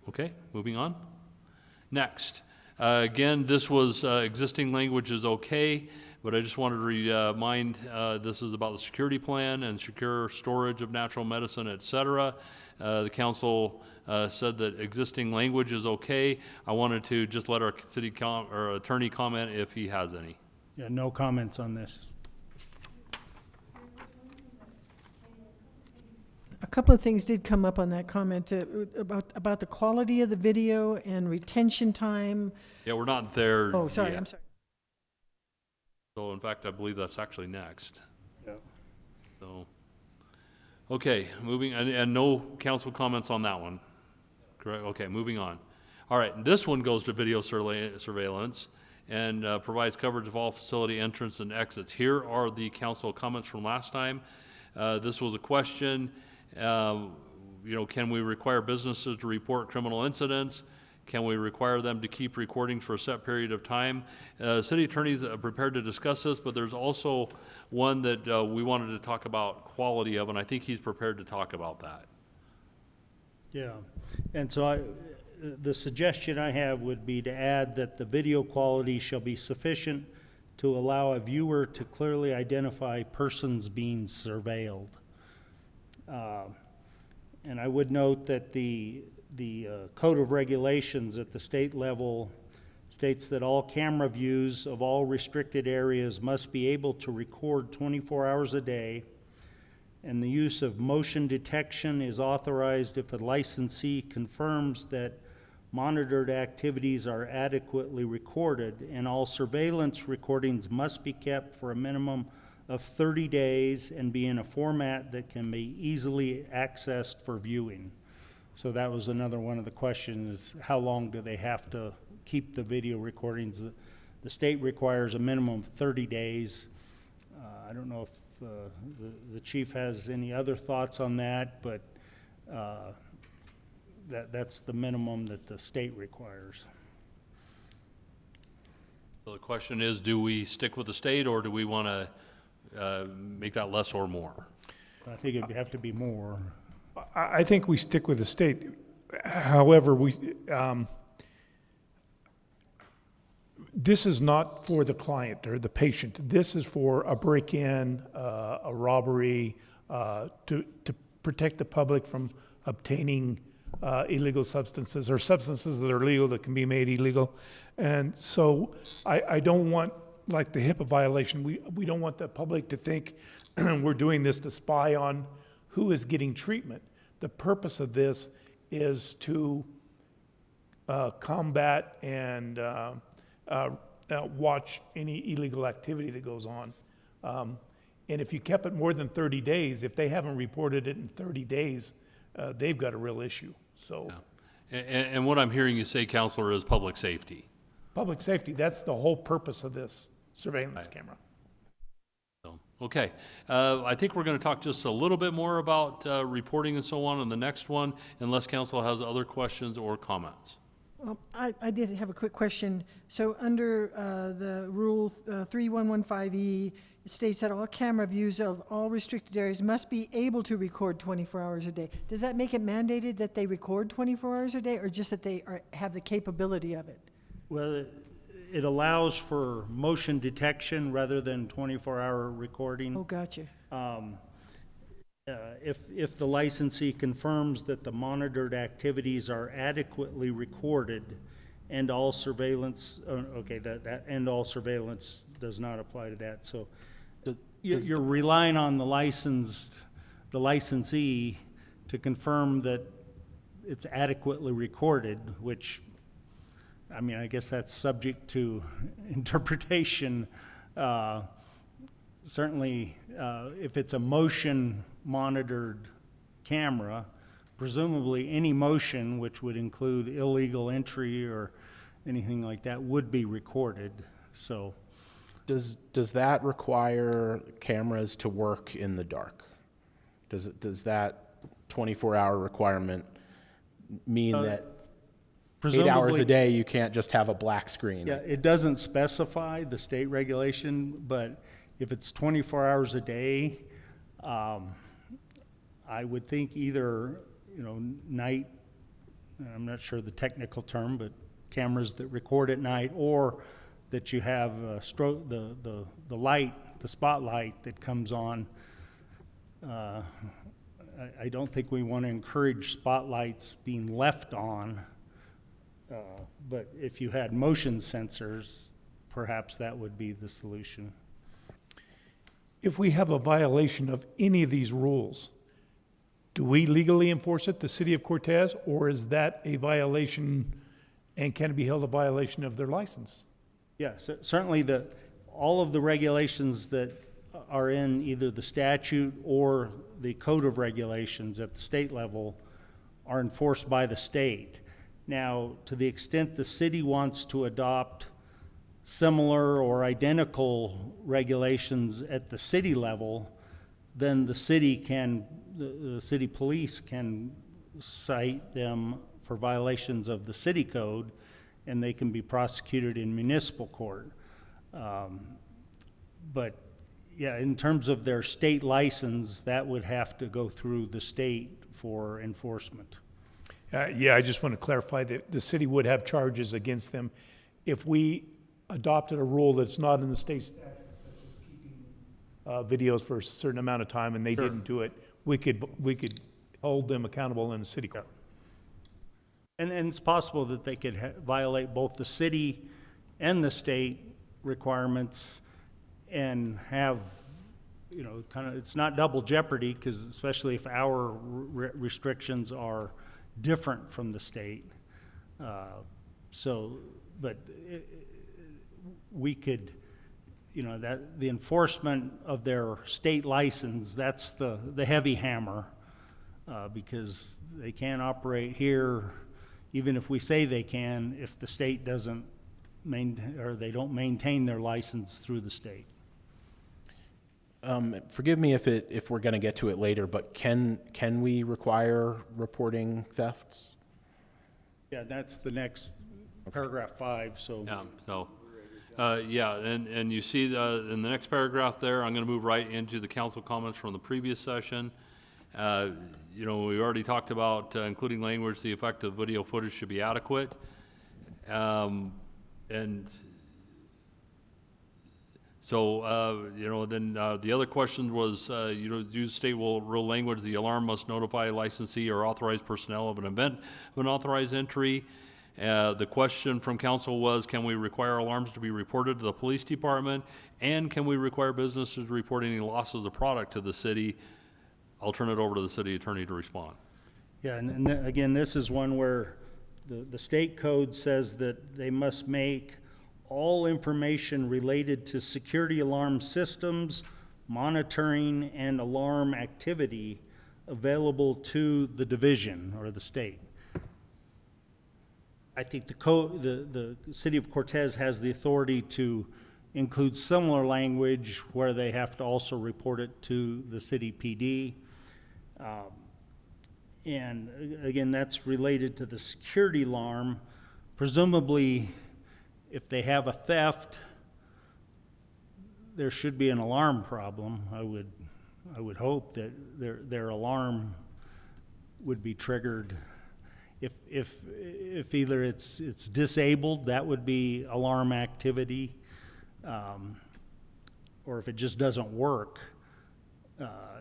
Okay, moving on. Next, again, this was existing language is okay, but I just wanted to remind, this is about the security plan and secure storage of natural medicine, et cetera. The council said that existing language is okay. I wanted to just let our city or attorney comment if he has any. Yeah, no comments on this. A couple of things did come up on that comment about the quality of the video and retention time. Yeah, we're not there Oh, sorry, yet. I'm sorry. So in fact, I believe that's actually next. Yeah. So, okay, moving, and no council comments on that one, correct? Okay, moving on. All right, this one goes to video surveillance and provides coverage of all facility entrance and exits. Here are the council comments from last time. This was a question, you know, can we require businesses to report criminal incidents? Can we require them to keep recordings for a set period of time? City attorneys are prepared to discuss this, but there's also one that we wanted to talk about quality of, and I think he's prepared to talk about that. Yeah, and so the suggestion I have would be to add that the video quality shall be sufficient to allow a viewer to clearly identify persons being surveilled. And I would note that the Code of Regulations at the state level states that all camera views of all restricted areas must be able to record 24 hours a day, and the use of motion detection is authorized if a licensee confirms that monitored activities are adequately recorded, and all surveillance recordings must be kept for a minimum of 30 days and be in a format that can be easily accessed for viewing. So that was another one of the questions, is how long do they have to keep the video recordings? The state requires a minimum of 30 days. I don't know if the chief has any other thoughts on that, but that's the minimum that the state requires. So the question is, do we stick with the state, or do we want to make that less or more? I think it'd have to be more. I think we stick with the state. However, this is not for the client or the patient. This is for a break-in, a robbery, to protect the public from obtaining illegal substances or substances that are legal that can be made illegal. And so I don't want, like the HIPAA violation, we don't want the public to think we're doing this to spy on who is getting treatment. The purpose of this is to combat and watch any illegal activity that goes on. And if you kept it more than 30 days, if they haven't reported it in 30 days, they've got a real issue. So, Yeah. And what I'm hearing you say, Counselor, is public safety. public safety, that's the whole purpose of this surveillance camera. So, okay. I think we're going to talk just a little bit more about reporting and so on in the next one, unless Council has other questions or comments. Well, I did have a quick question. So under the rule 3115E, it states that all camera views of all restricted areas must be able to record 24 hours a day. Does that make it mandated that they record 24 hours a day, or just that they have the capability of it? Well, it allows for motion detection rather than 24-hour recording. Oh, gotcha. If the licensee confirms that the monitored activities are adequately recorded and all surveillance, that and all surveillance does not apply to that. So you're relying on the licensee to confirm that it's adequately recorded, which, I mean, I guess that's subject to interpretation. Certainly, if it's a motion monitored camera, presumably any motion, which would include illegal entry or anything like that, would be recorded. So, Does that require cameras to work in the dark? Does that 24-hour requirement mean that 8 hours a day you can't just have a black screen? yeah, it doesn't specify the state regulation, but if it's 24 hours a day, I would think either, night, I'm not sure the technical term, but cameras that record at night, or that you have the light, the spotlight that comes on. I don't think we want to encourage spotlights being left on, but if you had motion sensors, perhaps that would be the solution. If we have a violation of any of these rules, do we legally enforce it, the city of Cortez, or is that a violation and can it be held a violation of their license? Yeah, certainly all of the regulations that are in either the statute or the code of regulations at the state level are enforced by the state. Now, to the extent the city wants to adopt similar or identical regulations at the city level, then the city police can cite them for violations of the city code, and they can be prosecuted in municipal court. But yeah, in terms of their state license, that would have to go through the state for enforcement. Yeah, I just want to clarify that the city would have charges against them if we adopted a rule that's not in the state statute, such as keeping videos for a certain amount of time and they didn't do it. We could hold them accountable in the city court. And it's possible that they could violate both the city and the state requirements and have, it's not double jeopardy, because especially if our restrictions are different from the state. But we could, that the enforcement of their state license, that's the heavy hammer. because they can't operate here, even if we say they can, if the state doesn't maintain, or they don't maintain their license through the state. Forgive me if we're gonna get to it later, but can we require reporting thefts? Yeah, that's the next paragraph 5, so. Yeah, so, yeah, and you see in the next paragraph there, I'm gonna move right into the council comments from the previous session. You know, we already talked about including language, the effect of video footage should be adequate. And so, you know, then the other question was, you know, use state rule language, the alarm must notify licensee or authorized personnel of an event of an authorized entry. The question from council was, can we require alarms to be reported to the police department? And can we require businesses to report any losses of product to the city? I'll turn it over to the city attorney to respond. Yeah, and again, this is one where the state code says that they must make all information related to security alarm systems, monitoring, and alarm activity available to the division or the state. I think the city of Cortez has the authority to include similar language where they have to also report it to the city PD. And again, that's related to the security alarm. Presumably, if they have a theft, there should be an alarm problem. I would hope that their alarm would be triggered. If either it's disabled, that would be alarm activity, or if it just doesn't work.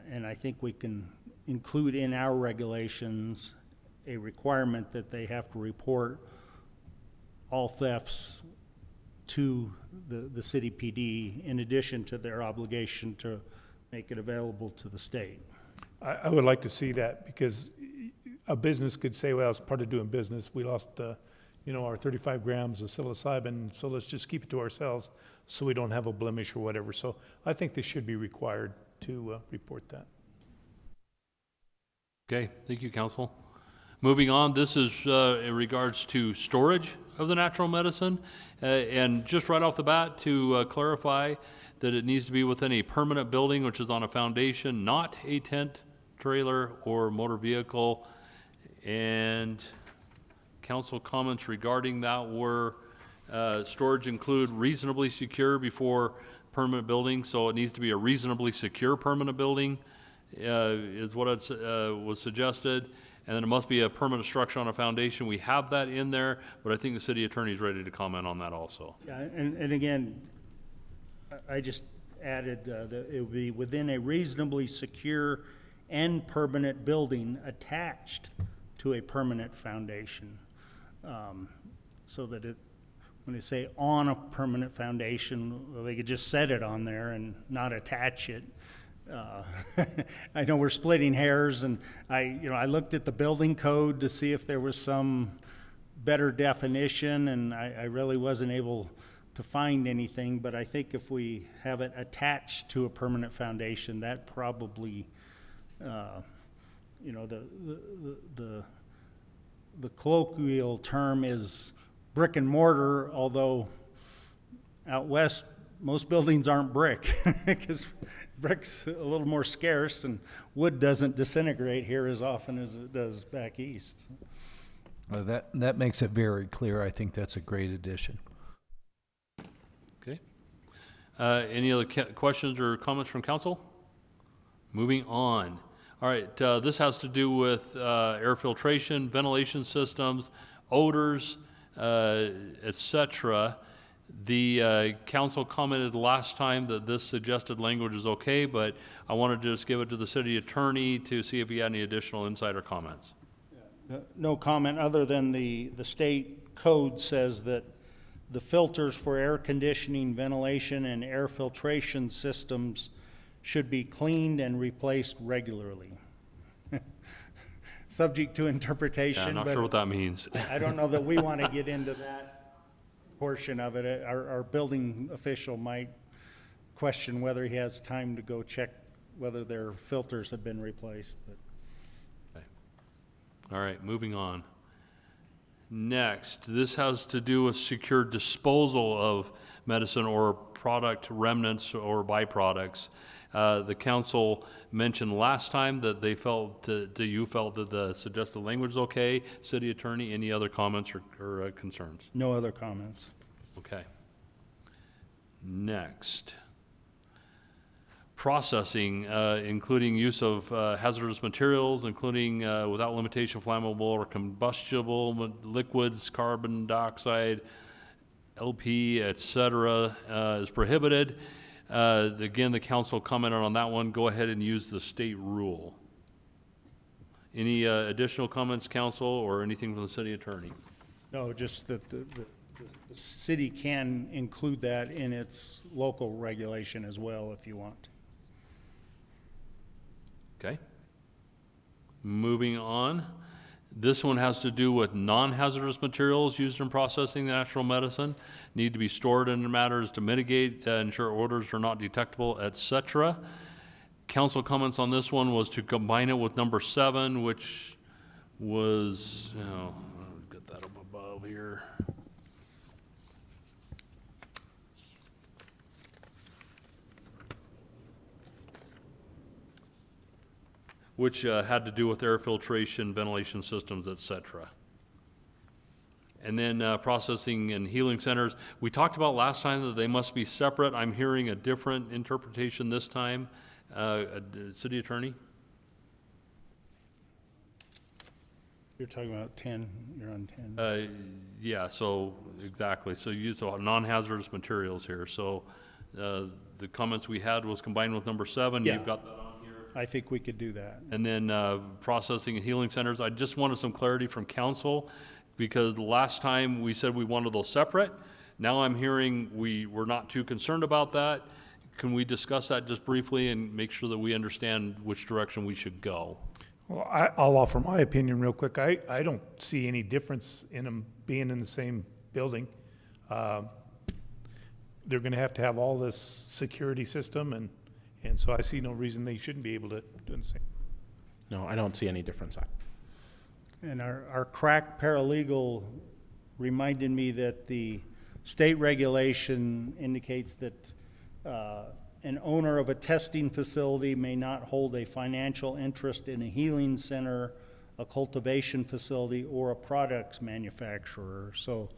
And I think we can include in our regulations a requirement that they have to report all thefts to the city PD, in addition to their obligation to make it available to the state. I would like to see that, because a business could say, well, as part of doing business, we lost, you know, our 35 grams of psilocybin, so let's just keep it to ourselves so we don't have a blemish or whatever. So I think they should be required to report that. Okay, thank you, council. Moving on, this is in regards to storage of the natural medicine. And just right off the bat, to clarify that it needs to be within a permanent building, which is on a foundation, not a tent, trailer, or motor vehicle. And council comments regarding that were storage include reasonably secure before permanent building, so it needs to be a reasonably secure permanent building, is what was suggested. And then it must be a permanent structure on a foundation. We have that in there, but I think the city attorney is ready to comment on that also. Yeah, and again, I just added that it would be within a reasonably secure and permanent building attached to a permanent foundation. So that when they say on a permanent foundation, well, they could just set it on there and not attach it. I know we're splitting hairs, and I looked at the building code to see if there was some better definition, and I really wasn't able to find anything, but I think if we have it attached to a permanent foundation, that probably, the colloquial term is brick and mortar, although out west, most buildings aren't brick, because brick's a little more scarce, and wood doesn't disintegrate here as often as it does back east. That makes it very clear. I think that's a great addition. Okay. Any other questions or comments from council? Moving on. All right, this has to do with air filtration, ventilation systems, odors, etc. The council commented last time that this suggested language is okay, but I wanted to just give it to the city attorney to see if he had any additional insight or comments. No comment other than the state code says that the filters for air conditioning, ventilation, and air filtration systems should be cleaned and replaced regularly. Subject to interpretation. Yeah, I'm not but sure what that means. I don't know that we want to get into that portion of it. Our building official might question whether he has time to go check whether their filters have been replaced. But. Okay. All right, moving on. Next, this has to do with secure disposal of medicine or product remnants or byproducts. The council mentioned last time that they felt, you felt that the suggested language is okay. City attorney, any other comments or concerns? No other comments. Okay. Next. Processing, including use of hazardous materials, including without limitation flammable or combustible liquids, carbon dioxide, LP, et cetera, is prohibited. Again, the council commented on that one. Go ahead and use the state rule. Any additional comments, council, or anything from the city attorney? No, just that the city can include that in its local regulation as well if you want. Okay. Moving on. This one has to do with non-hazardous materials used in processing natural medicine, need to be stored in matters to mitigate, ensure odors are not detectable, etc. Council comments on this one was to combine it with number 7, which was, I'll get that up above here. Which had to do with air filtration, ventilation systems, et cetera. And then processing and healing centers. We talked about last time that they must be separate. I'm hearing a different interpretation this time. City attorney? You're talking about 10, you're on 10. Yeah, so exactly. So use non-hazardous materials here. So the comments we had was combined with number 7. Yeah. You've got that on here. I think we could do that. And then processing and healing centers, I just wanted some clarity from council because last time we said we wanted those separate. Now I'm hearing we're not too concerned about that. Can we discuss that just briefly and make sure that we understand which direction we should go? Well, I'll offer my opinion real quick. I don't see any difference in them being in the same building. They're gonna have to have all this security system and so I see no reason they shouldn't be able to do the same. No, I don't see any difference. And our crack paralegal reminded me that the state regulation indicates that an owner of a testing facility may not hold a financial interest in a healing center, a cultivation facility, or a products manufacturer. So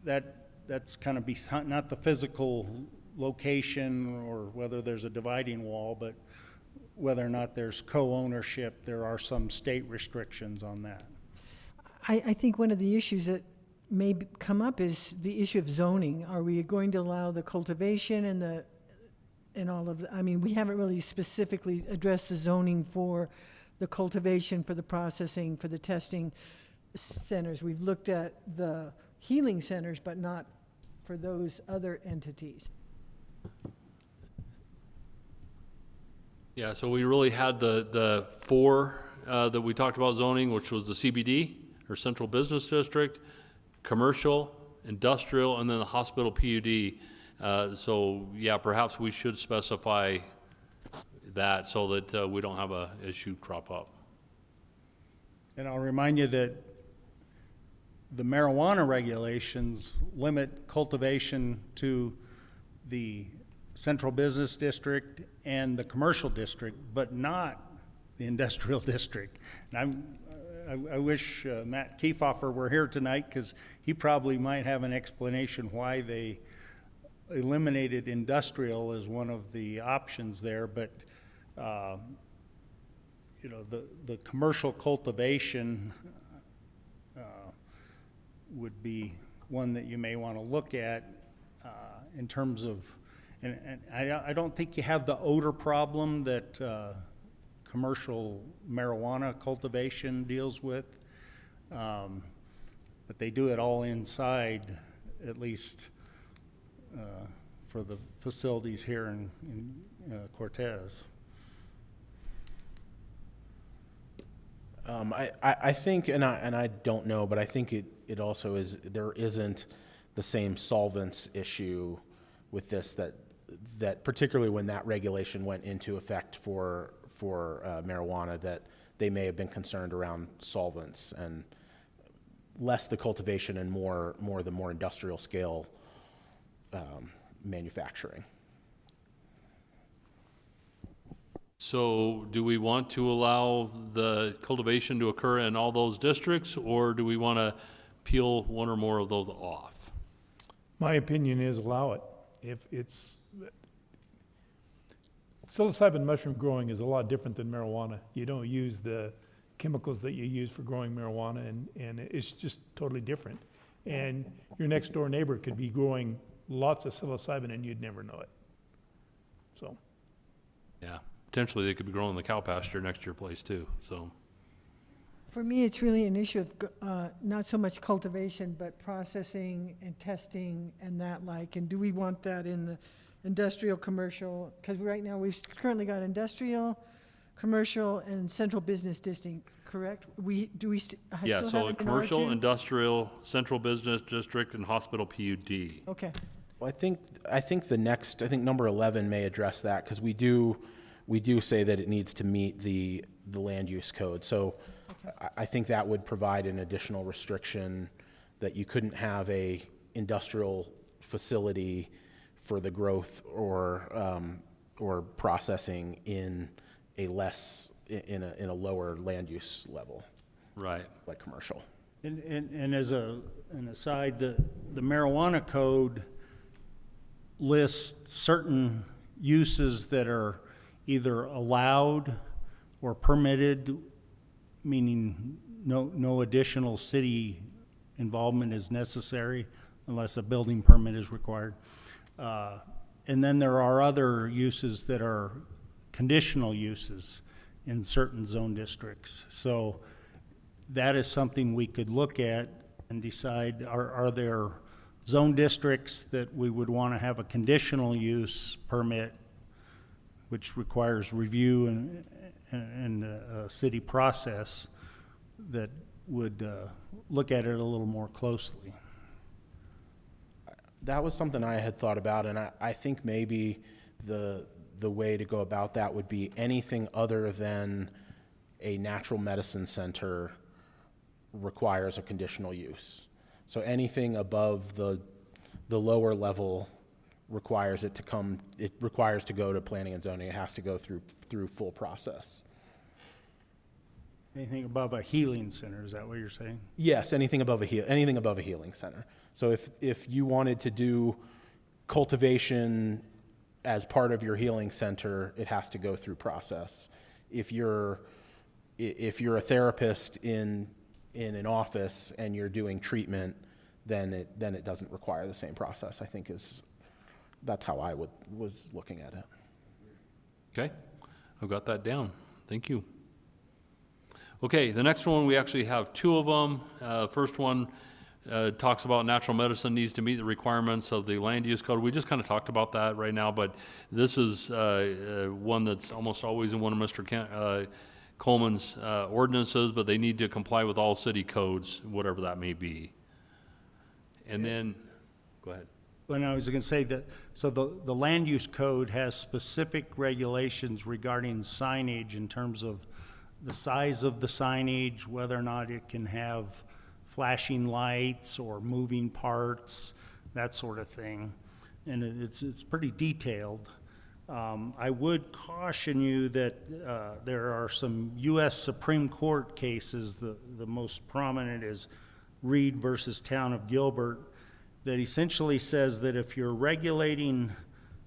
that's kind of not the physical location or whether there's a dividing wall, but whether or not there's co-ownership. There are some state restrictions on that. I think one of the issues that may come up is the issue of zoning. Are we going to allow the cultivation and all of the, I mean, we haven't really specifically addressed the zoning for the cultivation, for the processing, for the testing centers. We've looked at the healing centers, but not for those other entities. Yeah, so we really had the 4 that we talked about zoning, which was the CBD, or Central Business District, commercial, industrial, and then the hospital PUD. So, yeah, perhaps we should specify that so that we don't have a issue crop up. And I'll remind you that the marijuana regulations limit cultivation to the central business district and the commercial district, but not the industrial district. And I wish Matt Kiefhofer were here tonight because he probably might have an explanation why they eliminated industrial as one of the options there. But you know, the commercial cultivation would be one that you may want to look at in terms of, and I don't think you have the odor problem that commercial marijuana cultivation deals with, but they do it all inside, at least for the facilities here in Cortez. I think, and I don't know, but I think it also is, there isn't the same solvents issue with this that particularly when that regulation went into effect for marijuana, they may have been concerned around solvents and less the cultivation and more the more industrial scale manufacturing. So do we want to allow the cultivation to occur in all those districts, or do we want to peel one or more of those off? My opinion is allow it. If it's, psilocybin mushroom growing is a lot different than marijuana. You don't use the chemicals that you use for growing marijuana, and it's just totally different. And your next door neighbor could be growing lots of psilocybin and you'd never know it. So, Yeah, potentially they could be growing the cow pasture next to your place too, so. For me, it's really an issue of not so much cultivation, but processing and testing and that like. And do we want that in the industrial, commercial? Because right now we've currently got industrial, commercial, and central business district, correct? Yeah, still so have a an commercial, R2? industrial, central business district, and hospital PUD. Okay. Well, I think number 11 may address that, because we do say that it needs to meet the land use code. So I think that would provide an additional restriction that you couldn't have a industrial facility for the growth or processing in a lower land use level, Right. like commercial. And as an aside, the marijuana code lists certain uses that are either allowed or permitted, meaning no additional city involvement is necessary unless a building permit is required. And then there are other uses that are conditional uses in certain zone districts. So that is something we could look at and decide, are there zone districts that we would want to have a conditional use permit, which requires review and a city process that would look at it a little more closely. That was something I had thought about, and I think maybe the way to go about that would be anything other than a natural medicine center requires a conditional use. So anything above the lower level requires it requires to go to planning and zoning. It has to go through full process. Anything above a healing center, is that what you're saying? Yes, anything above a healing center. So if you wanted to do cultivation as part of your healing center, it has to go through process. If you're a therapist in an office and you're doing treatment, then it doesn't require the same process. I think that's how I was looking at it. Okay, I've got that down. Thank you. Okay, the next one, we actually have two of them. First one talks about natural medicine needs to meet the requirements of the land use code. We just kind of talked about that right now, but this is one that's almost always in one of Mr. Coleman's ordinances, but they need to comply with all city codes, whatever that may be. And then, go ahead. When I was going to say that, so the land use code has specific regulations regarding signage in terms of the size of the signage, whether or not it can have flashing lights or moving parts, that sort of thing. And it's pretty detailed. I would caution you that there are some U.S. Supreme Court cases, the most prominent is Reed versus Town of Gilbert, that essentially says that if you're regulating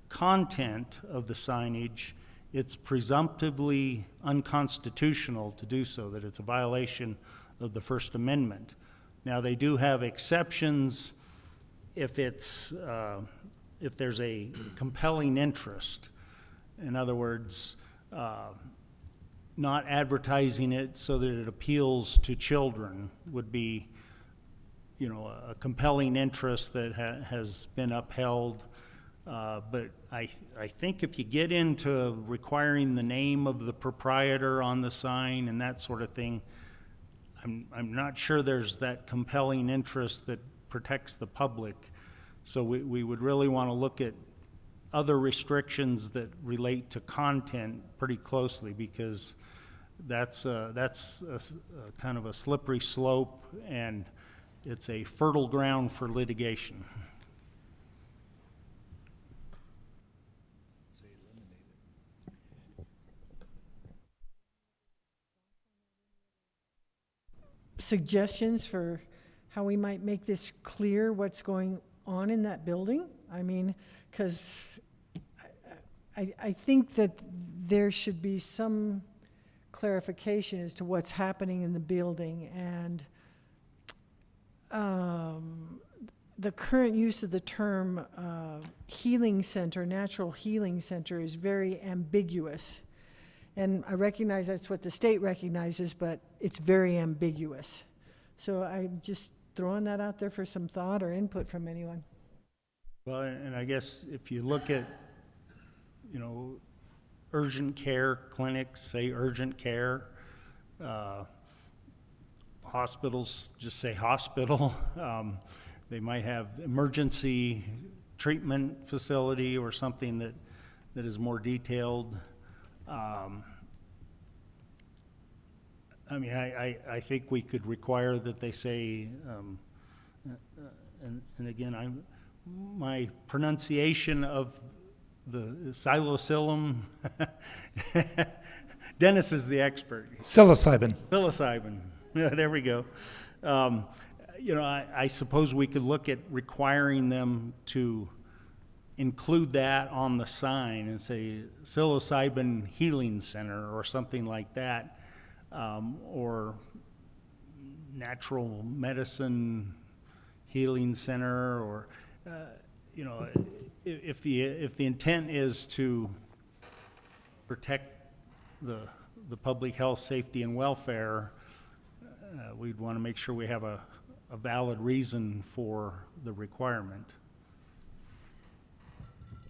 content of the signage, it's presumptively unconstitutional to do so, that it's a violation of the First Amendment. Now, they do have exceptions if there's a compelling interest. In other words, not advertising it so that it appeals to children would be, a compelling interest that has been upheld. But I think if you get into requiring the name of the proprietor on the sign and that sort of thing, I'm not sure there's that compelling interest that protects the public. So we would really want to look at other restrictions that relate to content pretty closely, because that's kind of a slippery slope, and it's a fertile ground for litigation. Suggestions for how we might make this clear what's going on in that building? I mean, because I think that there should be some clarification as to what's happening in the building, and the current use of the term healing center, natural healing center, is very ambiguous. And I recognize that's what the state recognizes, but it's very ambiguous. So I'm just throwing that out there for some thought or input from anyone. Well, and I guess if you look at, urgent care clinics, say urgent care, hospitals, just say hospital. They might have emergency treatment facility or something that is more detailed. I think we could require that they say, and again, my pronunciation of the psilocybin, Dennis is the expert. Psilocybin. Psilocybin, yeah, there we go. I suppose we could look at requiring them to include that on the sign and say psilocybin healing center or something like that, or natural medicine healing center, or if the intent is to protect the public health, safety, and welfare, we'd want to make sure we have a valid reason for the requirement.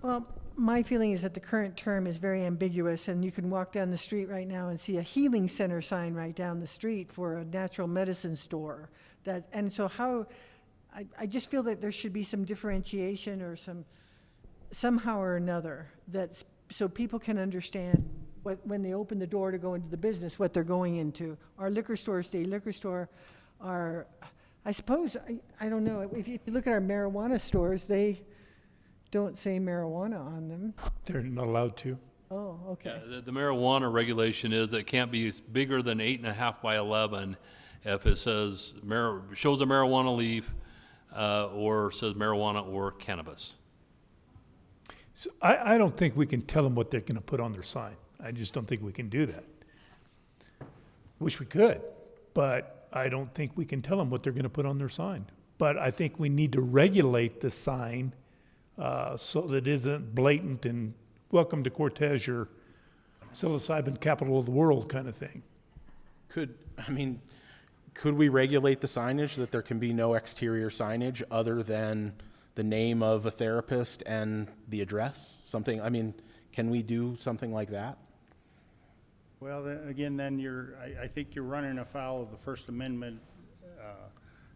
Well, my feeling is that the current term is very ambiguous, and you can walk down the street right now and see a healing center sign right down the street for a natural medicine store. I just feel that there should be some differentiation or somehow or another, so people can understand when they open the door to go into the business, what they're going into. Our liquor stores, I suppose, I don't know, if you look at our marijuana stores, they don't say marijuana on them. They're not allowed to. Oh, okay. Yeah, the marijuana regulation is that it can't be bigger than 8.5 by 11 if it says, shows a marijuana leaf, or says marijuana or cannabis. So I don't think we can tell them what they're going to put on their sign. I just don't think we can do that. Wish we could, but I don't think we can tell them what they're going to put on their sign. But I think we need to regulate the sign so that it isn't blatant and welcome to Cortez, your psilocybin capital of the world kind of thing. Could we regulate the signage that there can be no exterior signage other than the name of a therapist and the address? Can we do something like that? Well, then I think you're running afoul of the First Amendment,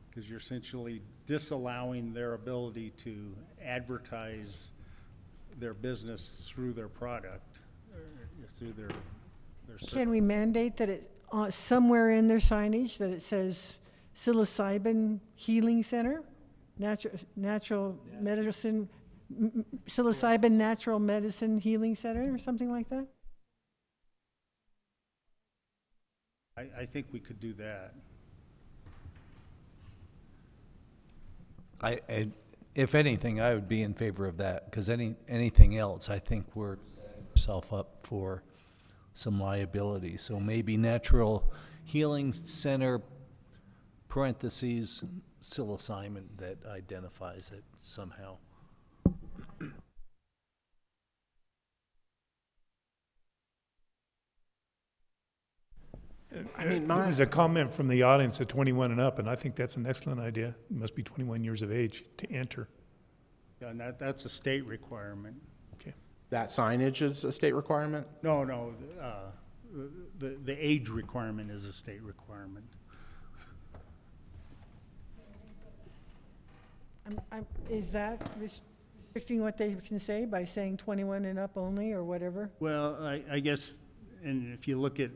because you're essentially disallowing their ability to advertise their business through their product, through their Can we mandate that it, somewhere in their signage, that it says psilocybin healing center? Natural medicine, psilocybin natural medicine healing center, or something like that? I think we could do that. If anything, I would be in favor of that, because anything else, I think we're setting ourselves up for some liability. So maybe natural healing center, parentheses, psilocybin, that identifies it somehow. There was a comment from the audience at 21 and up, and I think that's an excellent idea. You must be 21 years of age to enter. Yeah, and that's a state requirement. Okay. That signage is a state requirement? No, the age requirement is a state requirement. Is that restricting what they can say by saying 21 and up only, or whatever? Well, I guess, and if you look at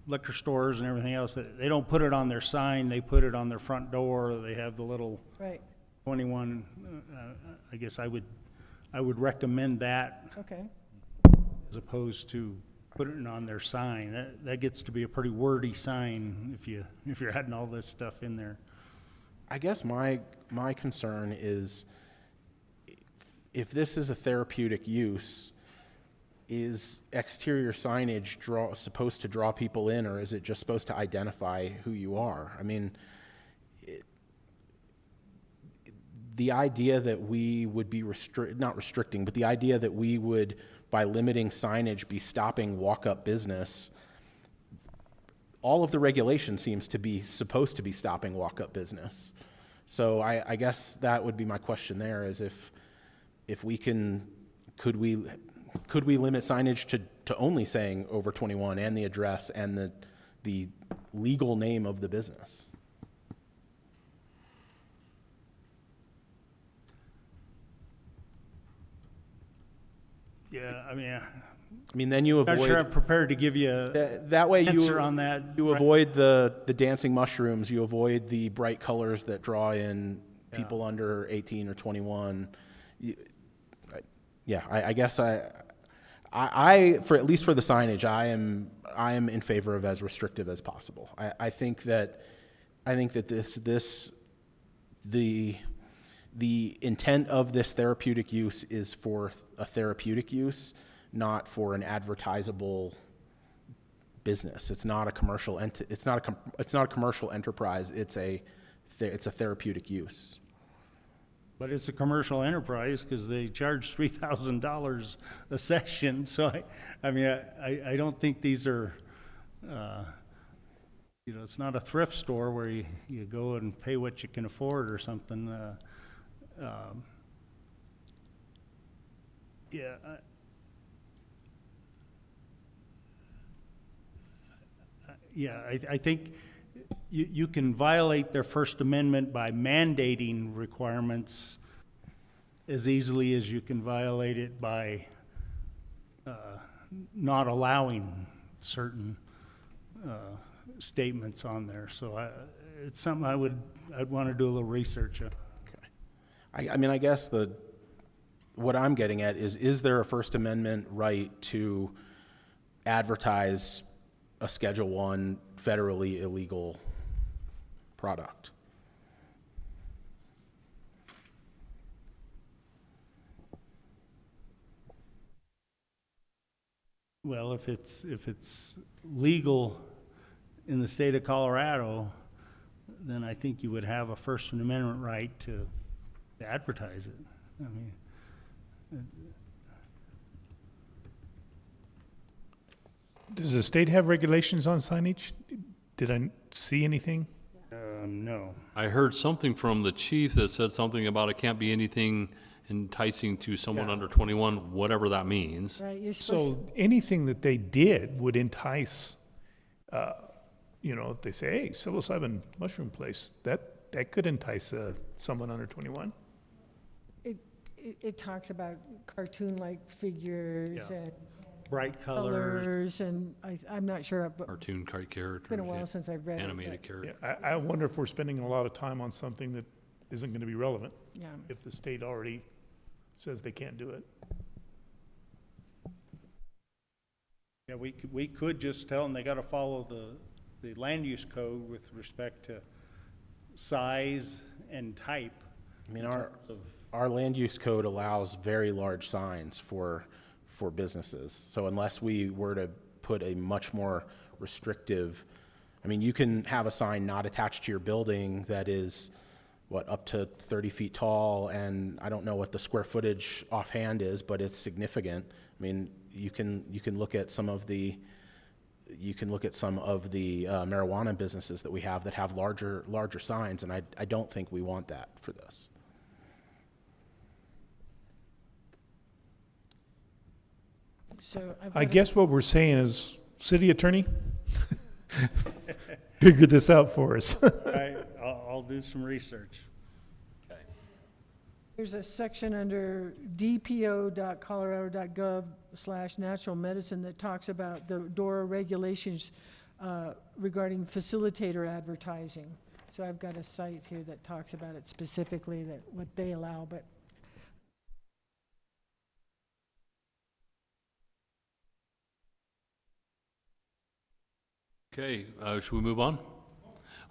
liquor stores and everything else, they don't put it on their sign, they put it on their front door, they have the little Right, 21, I guess I would recommend that okay. as opposed to putting it on their sign. That gets to be a pretty wordy sign if you're adding all this stuff in there. I guess my concern is if this is a therapeutic use, is exterior signage supposed to draw people in, or is it just supposed to identify who you are? I mean, the idea that we would be not restricting, but the idea that we would, by limiting signage, be stopping walk-up business, all of the regulation seems to be supposed to be stopping walk-up business. So I guess that would be my question there, is if we can, could we limit signage to only saying over 21 and the address and the legal name of the business? Yeah, I mean, then you not sure I'm avoid, prepared to give you that way answer on that. you avoid the dancing mushrooms, you avoid the bright colors that draw in people under 18 or 21. I guess for at least for the signage, I am in favor of as restrictive as possible. I think that the intent of this therapeutic use is for a therapeutic use, not for an advertisable business. It's not a commercial it's not a commercial enterprise. It's a therapeutic use. But it's a commercial enterprise because they charge $3,000 a session. So I don't think these are, it's not a thrift store where you go and pay what you can afford or something. I think you can violate their First Amendment by mandating requirements as easily as you can violate it by not allowing certain statements on there. So it's something I'd want to do a little research on. I guess what I'm getting at is there a First Amendment right to advertise a Schedule I federally illegal product? Well, if it's legal in the state of Colorado, then I think you would have a First Amendment right to advertise it. I mean, Does the state have regulations on signage? Did I see anything? no. I heard something from the chief that said something about it can't be anything enticing to someone under 21, whatever that means. Right, you're supposed So anything that they did would entice, if they say, hey, psilocybin mushroom place, that could entice someone under 21. it talks about cartoon-like figures Yeah. and Bright colors. colors, and I'm not sure, but Cartoon characters. it's been a while since I've read it. Animated but, characters. Yeah, I wonder if we're spending a lot of time on something that isn't going to be relevant, Yeah, if the state already says they can't do it. Yeah, we could just tell them they got to follow the land use code with respect to size and type. I mean, of- our land use code allows very large signs for businesses. So unless we were to put a much more restrictive, I mean, you can have a sign not attached to your building that is, up to 30 feet tall, and I don't know what the square footage offhand is, but it's significant. I mean, you can look at some of the marijuana businesses that we have that have larger signs, and I don't think we want that for this. so I've I got guess what we're saying is, city attorney, figure this out for us. Right, I'll do some research. There's a section under dpo.colorado.gov/natural medicine that talks about the DORA regulations regarding facilitator advertising. So I've got a site here that talks about it specifically, that what they allow, but Okay, should we move on?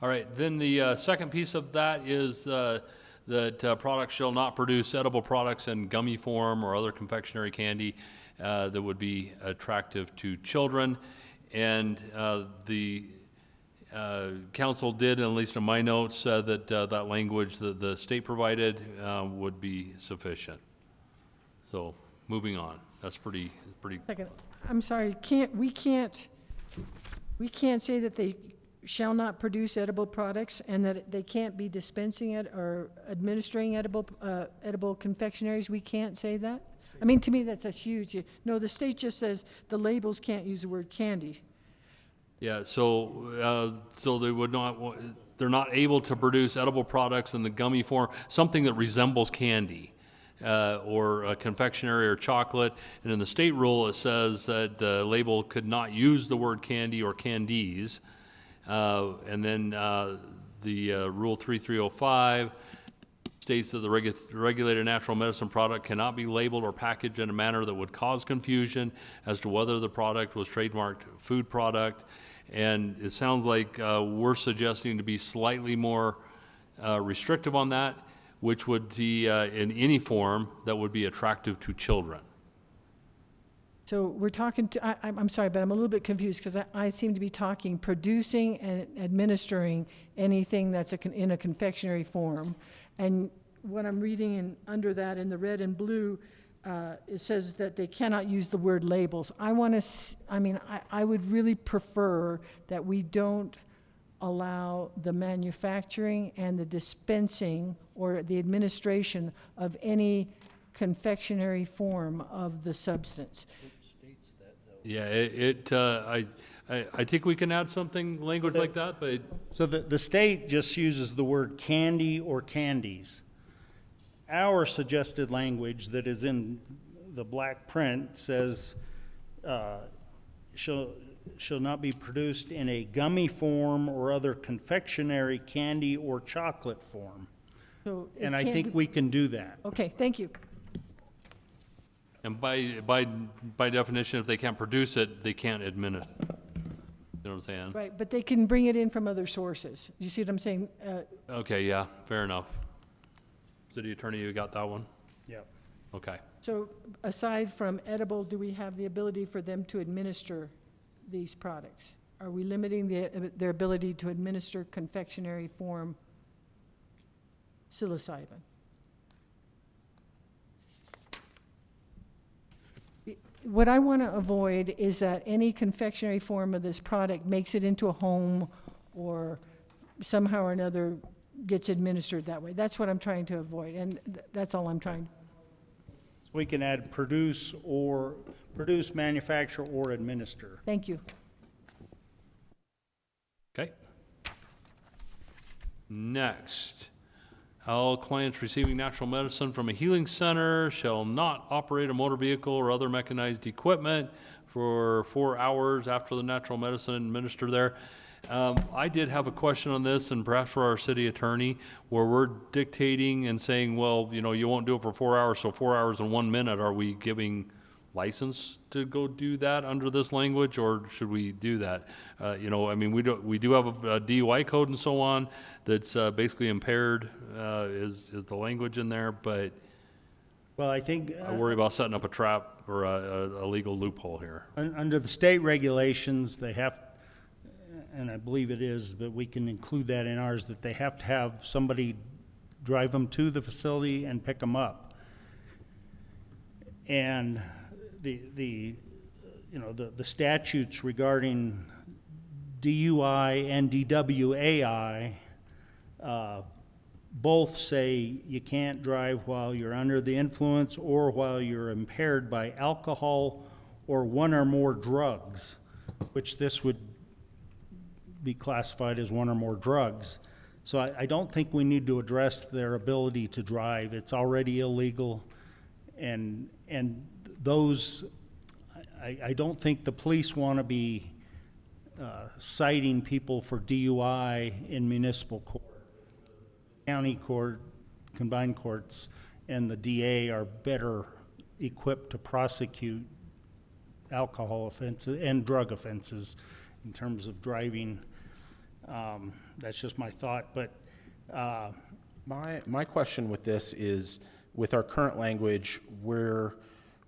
All right, then the second piece of that is that products shall not produce edible products in gummy form or other confectionery candy that would be attractive to children. And the council did, at least in my notes, that that language that the state provided would be sufficient. So, moving on. That's pretty. second, I'm sorry, we can't say that they shall not produce edible products and that they can't be dispensing it or administering edible confectionaries. We can't say that? I mean, to me, that's a huge, no, the state just says the labels can't use the word candy. Yeah, so they would not, they're not able to produce edible products in the gummy form, something that resembles candy, or confectionery or chocolate. And in the state rule, it says that the label could not use the word candy or candies. And then the Rule 3305 states that the regulated natural medicine product cannot be labeled or packaged in a manner that would cause confusion as to whether the product was trademarked food product. And it sounds like we're suggesting to be slightly more restrictive on that, which would be in any form that would be attractive to children. So we're talking to, I'm sorry, but I'm a little bit confused because I seem to be talking producing and administering anything that's in a confectionery form. And what I'm reading under that in the red and blue, it says that they cannot use the word labels. I would really prefer that we don't allow the manufacturing and the dispensing or the administration of any confectionery form of the substance. Yeah, I think we can add something, language like that, but So the state just uses the word candy or candies. Our suggested language that is in the black print says, shall not be produced in a gummy form or other confectionery, candy, or chocolate form. So it And I can't think be- we can do that. Okay, thank you. and by definition, if they can't produce it, they can't administer. You know what I'm saying? Right, but they can bring it in from other sources. You see what I'm saying? Okay, yeah, fair enough. City Attorney, you got that one? Yep. Okay. So aside from edible, do we have the ability for them to administer these products? Are we limiting their ability to administer confectionery form psilocybin? What I want to avoid is that any confectionery form of this product makes it into a home or somehow or another gets administered that way. That's what I'm trying to avoid, and that's all I'm trying. We can add produce, manufacture, or administer. Thank you. Okay. Next, all clients receiving natural medicine from a healing center shall not operate a motor vehicle or other mechanized equipment for 4 hours after the natural medicine administered there. I did have a question on this, and perhaps for our city attorney, where we're dictating and saying, well, you won't do it for 4 hours, so 4 hours and 1 minute. Are we giving license to go do that under this language, or should we do that? We do have a DUI code and so on that's basically impaired, is the language in there, but Well, I think I worry about setting up a trap or a legal loophole here. under the state regulations, they have, and I believe it is, but we can include that in ours, that they have to have somebody drive them to the facility and pick them up. And the statutes regarding DUI and DWAI both say you can't drive while you're under the influence or while you're impaired by alcohol or one or more drugs, which this would be classified as one or more drugs. So I don't think we need to address their ability to drive. It's already illegal. And those, I don't think the police want to be citing people for DUI in municipal court. County court, combined courts, and the DA are better equipped to prosecute alcohol offenses and drug offenses in terms of driving. That's just my thought, but My question with this is, with our current language, we're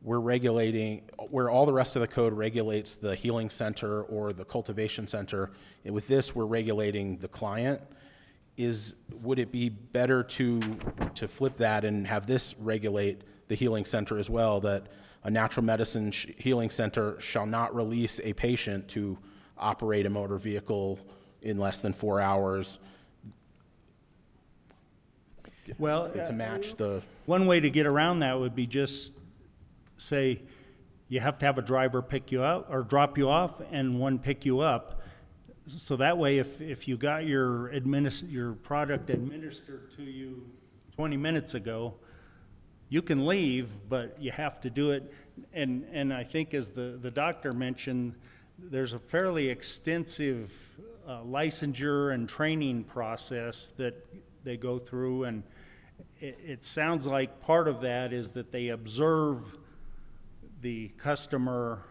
regulating, where all the rest of the code regulates the healing center or the cultivation center, and with this, we're regulating the client. Would it be better to flip that and have this regulate the healing center as well, that a natural medicine healing center shall not release a patient to operate a motor vehicle in less than 4 hours? well, To match the, one way to get around that would be just say you have to have a driver pick you up or drop you off and one pick you up. So that way, if you got your product administered to you 20 minutes ago, you can leave, but you have to do it. And I think, as the doctor mentioned, there's a fairly extensive licensure and training process that they go through, and it sounds like part of that is that they observe the customer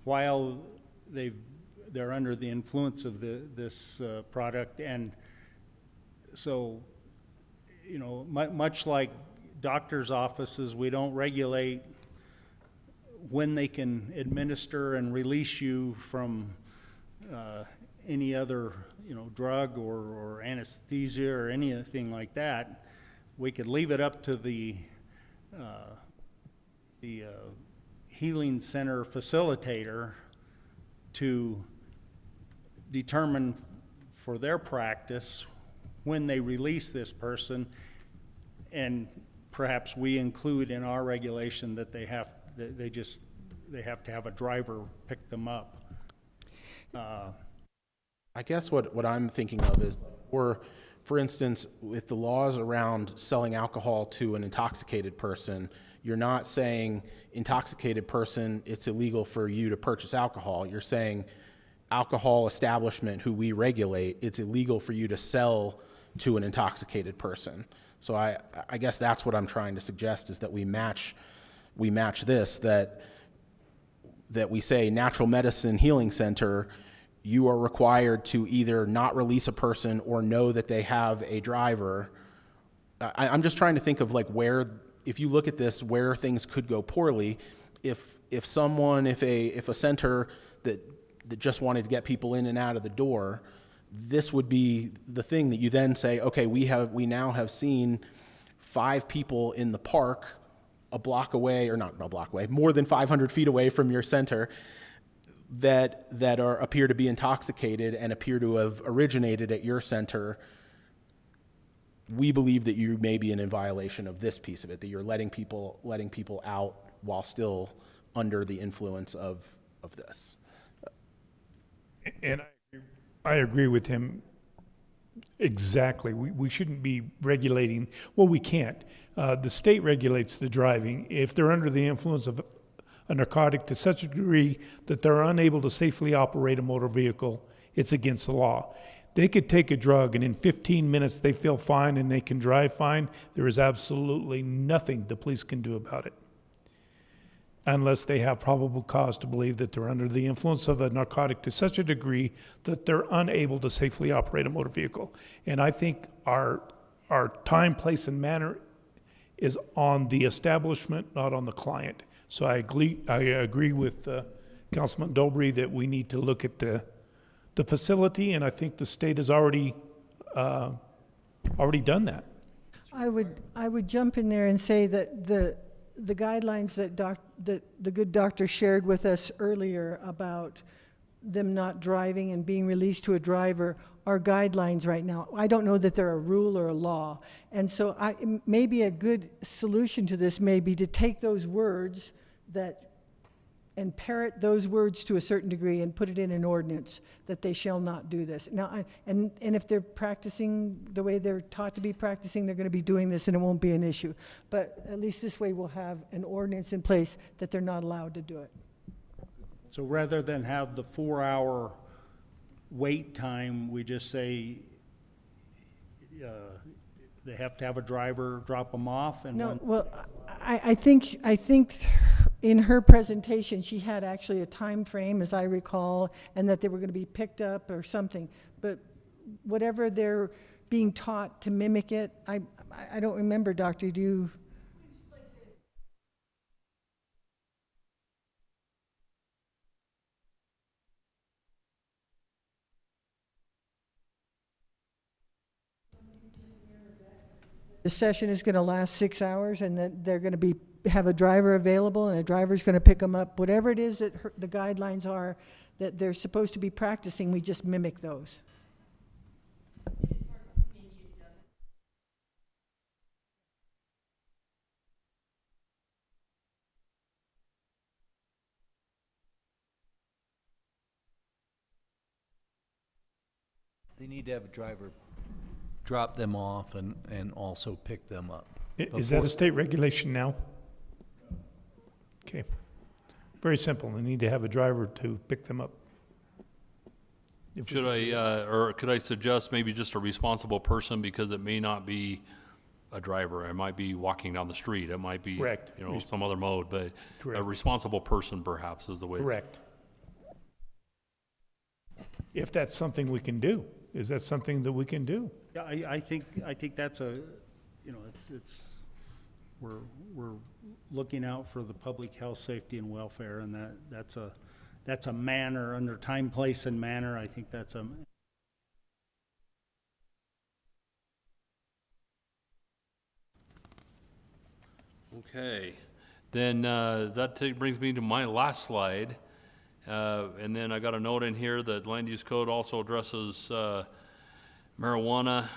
while they're under the influence of this product. And so, much like doctors' offices, we don't regulate when they can administer and release you from any other, drug or anesthesia or anything like that. We could leave it up to the healing center facilitator to determine for their practice when they release this person, and perhaps we include in our regulation that they have to have a driver pick them up. I guess what I'm thinking of is, for instance, with the laws around selling alcohol to an intoxicated person, you're not saying intoxicated person, it's illegal for you to purchase alcohol. You're saying alcohol establishment who we regulate, it's illegal for you to sell to an intoxicated person. So I guess that's what I'm trying to suggest, is that we match this, that we say natural medicine healing center, you are required to either not release a person or know that they have a driver. I'm just trying to think of where, if you look at this, where things could go poorly. If a center that just wanted to get people in and out of the door, this would be the thing that you then say, okay, we now have seen 5 people in the park a block away, or not a block away, more than 500 feet away from your center that appear to be intoxicated and appear to have originated at your center. We believe that you may be in violation of this piece of it, that you're letting people out while still under the influence of this. And I agree with him exactly. We shouldn't be regulating, well, we can't. The state regulates the driving. If they're under the influence of a narcotic to such a degree that they're unable to safely operate a motor vehicle, it's against the law. They could take a drug and in 15 minutes they feel fine and they can drive fine. There is absolutely nothing the police can do about it, unless they have probable cause to believe that they're under the influence of a narcotic to such a degree that they're unable to safely operate a motor vehicle. And I think our time, place, and manner is on the establishment, not on the client. So I agree with Councilman Dobry that we need to look at the facility, and I think the state has already done that. I would jump in there and say that the guidelines that the good doctor shared with us earlier about them not driving and being released to a driver are guidelines right now. I don't know that they're a rule or a law. And so maybe a good solution to this may be to take those words and parrot those words to a certain degree and put it in an ordinance that they shall not do this. Now, and if they're practicing the way they're taught to be practicing, they're going to be doing this and it won't be an issue. But at least this way we'll have an ordinance in place that they're not allowed to do it. So rather than have the 4-hour wait time. We just say, they have to have a driver drop them off and No, when, well, I think in her presentation, she had actually a time frame, as I recall, and that they were going to be picked up or something. But whatever they're being taught to mimic it, I don't remember, Doctor, do you? The session is going to last 6 hours, and that they're going to have a driver available, and a driver's going to pick them up. Whatever it is that the guidelines are that they're supposed to be practicing, we just mimic those. They need to have a driver drop them off and also pick them up. Is that a state regulation now? Okay. Very simple. They need to have a driver to pick them up. Should I, or could I suggest maybe just a responsible person, because it may not be a driver, it might be walking down the street, it might be, Correct. you know, some other mode, but a Correct. responsible person perhaps is the way. Correct. If that's something we can do. Is that something that we can do? yeah, I think that's a, you know, we're looking out for the public health, safety, and welfare, and that's a manner, under time, place, and manner, I think that's a. Okay, then brings me to my last slide. And then I got a note in here that land use code also addresses marijuana.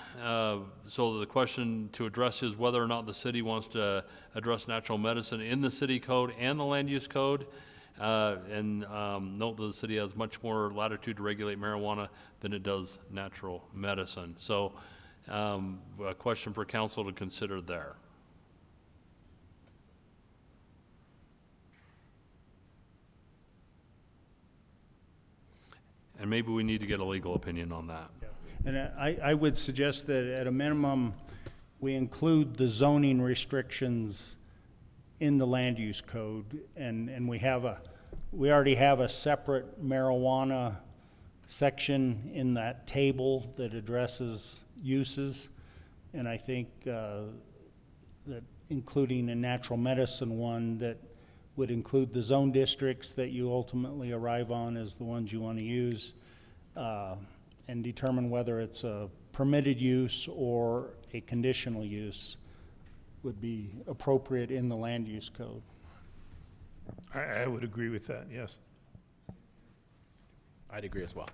So the question to address is whether or not the city wants to address natural medicine in the city code and the land use code. And note that the city has much more latitude to regulate marijuana than it does natural medicine. So a question for council to consider there. And maybe we need to get a legal opinion on that. And I would suggest that at a minimum, we include the zoning restrictions in the land use code, and we already have a separate marijuana section in that table that addresses uses, and I think that including a natural medicine one that would include the zone districts that you ultimately arrive on as the ones you want to use, and determine whether it's a permitted use or a conditional use would be appropriate in the land use code. I would agree with that, yes. I'd agree as well.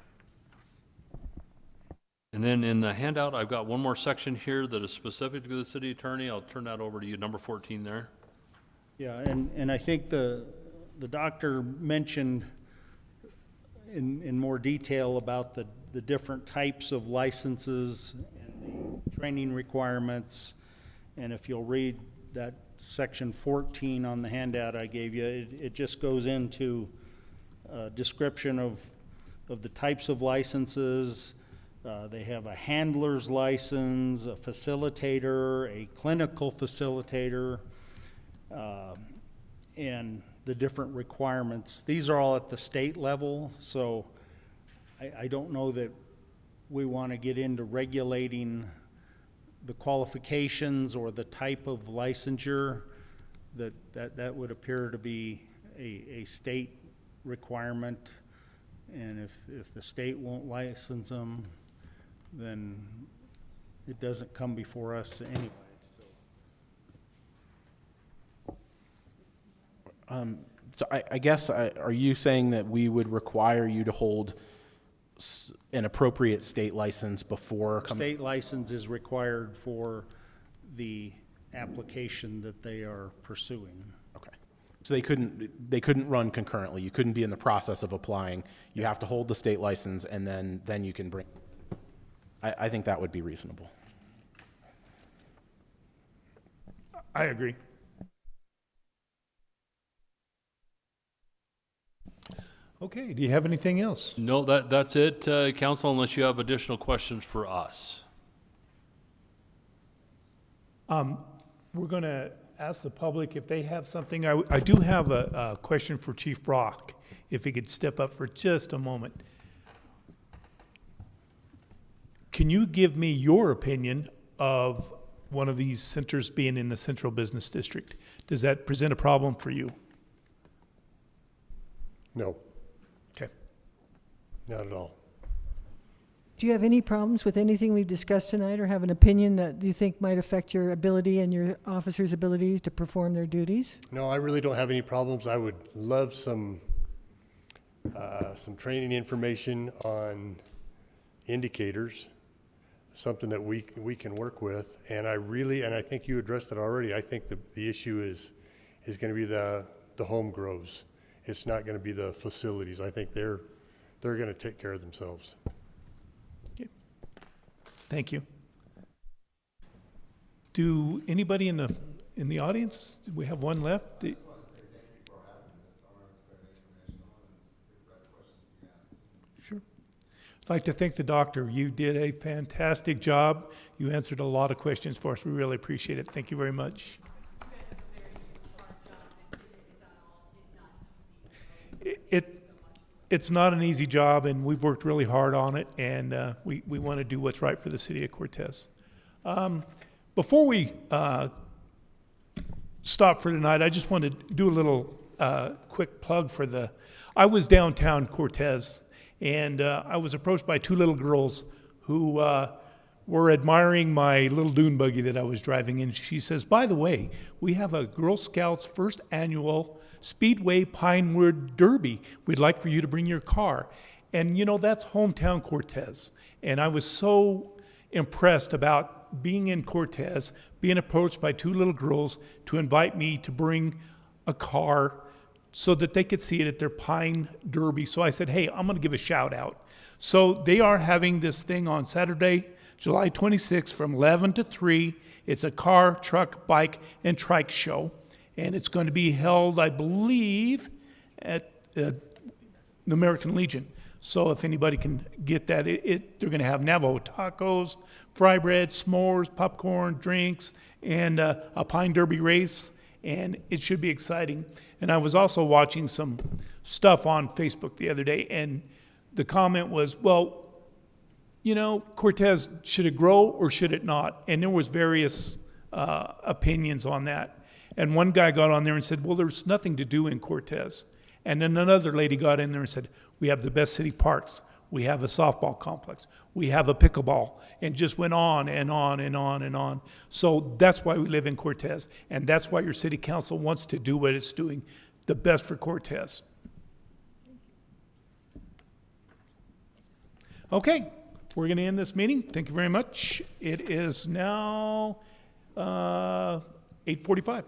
And then in the handout, I've got one more section here that is specific to the city attorney. I'll turn that over to you, number 14 there. Yeah, and I think the doctor mentioned in more detail about the different types of licenses and the training requirements. And if you'll read that section 14 on the handout I gave you, it just goes into a description of the types of licenses. They have a handler's license, a facilitator, a clinical facilitator, and the different requirements. These are all at the state level, so I don't know that we want to get into regulating the qualifications or the type of licensure. That would appear to be a state requirement, and if the state won't license them, then it doesn't come before us anyway. So I guess, are you saying that we would require you to hold an appropriate state license before? State license is required for the application that they are pursuing. Okay. So they couldn't run concurrently. You couldn't be in the process of applying. You have to hold the state license, and then you can bring. I think that would be reasonable. I agree. Okay, do you have anything else? No, that's it, council, unless you have additional questions for us. We're going to ask the public if they have something. I do have a question for Chief Brock, if he could step up for just a moment. Can you give me your opinion of one of these centers being in the central business district? Does that present a problem for you? No, Okay. not at all. Do you have any problems with anything we've discussed tonight, or have an opinion that you think might affect your ability and your officers' abilities to perform their duties? No, I really don't have any problems. I would love some training information on indicators, something that we can work with. And I think you addressed it already. I think the issue is going to be the home grows. It's not going to be the facilities. I think they're going to take care of themselves. Thank you. Do anybody in the audience, do we have one left? Sure. I'd like to thank the doctor. You did a fantastic job. You answered a lot of questions for us. We really appreciate it. Thank you very much. It's not an easy job, and we've worked really hard on it, and we want to do what's right for the city of Cortez. Before we stop for tonight, I just want to do a little quick plug for I was downtown Cortez, and I was approached by two little girls who were admiring my little dune buggy that I was driving, and she says, by the way, we have a Girl Scouts first annual Speedway Pinewood Derby. We'd like for you to bring your car. And you know, that's hometown Cortez. And I was so impressed about being in Cortez, being approached by two little girls to invite me to bring a car so that they could see it at their Pine Derby. So I said, hey, I'm going to give a shout out. So they are having this thing on Saturday, July 26th from 11 to 3. It's a car, truck, bike, and trike show. And it's going to be held, I believe, at the American Legion. So if anybody can get that, they're going to have Navajo tacos, fry bread, s'mores, popcorn, drinks, and a Pine Derby race. And it should be exciting. And I was also watching some stuff on Facebook the other day, and the comment was, well, you know, Cortez, should it grow or should it not? And there was various opinions on that. And one guy got on there and said, well, there's nothing to do in Cortez. And then another lady got in there and said, we have the best city parks. We have a softball complex. We have a pickleball. And just went on and on and on and on. So that's why we live in Cortez. And that's why your city council wants to do what it's doing, the best for Cortez. Okay, we're going to end this meeting. Thank you very much. It is now 8:45.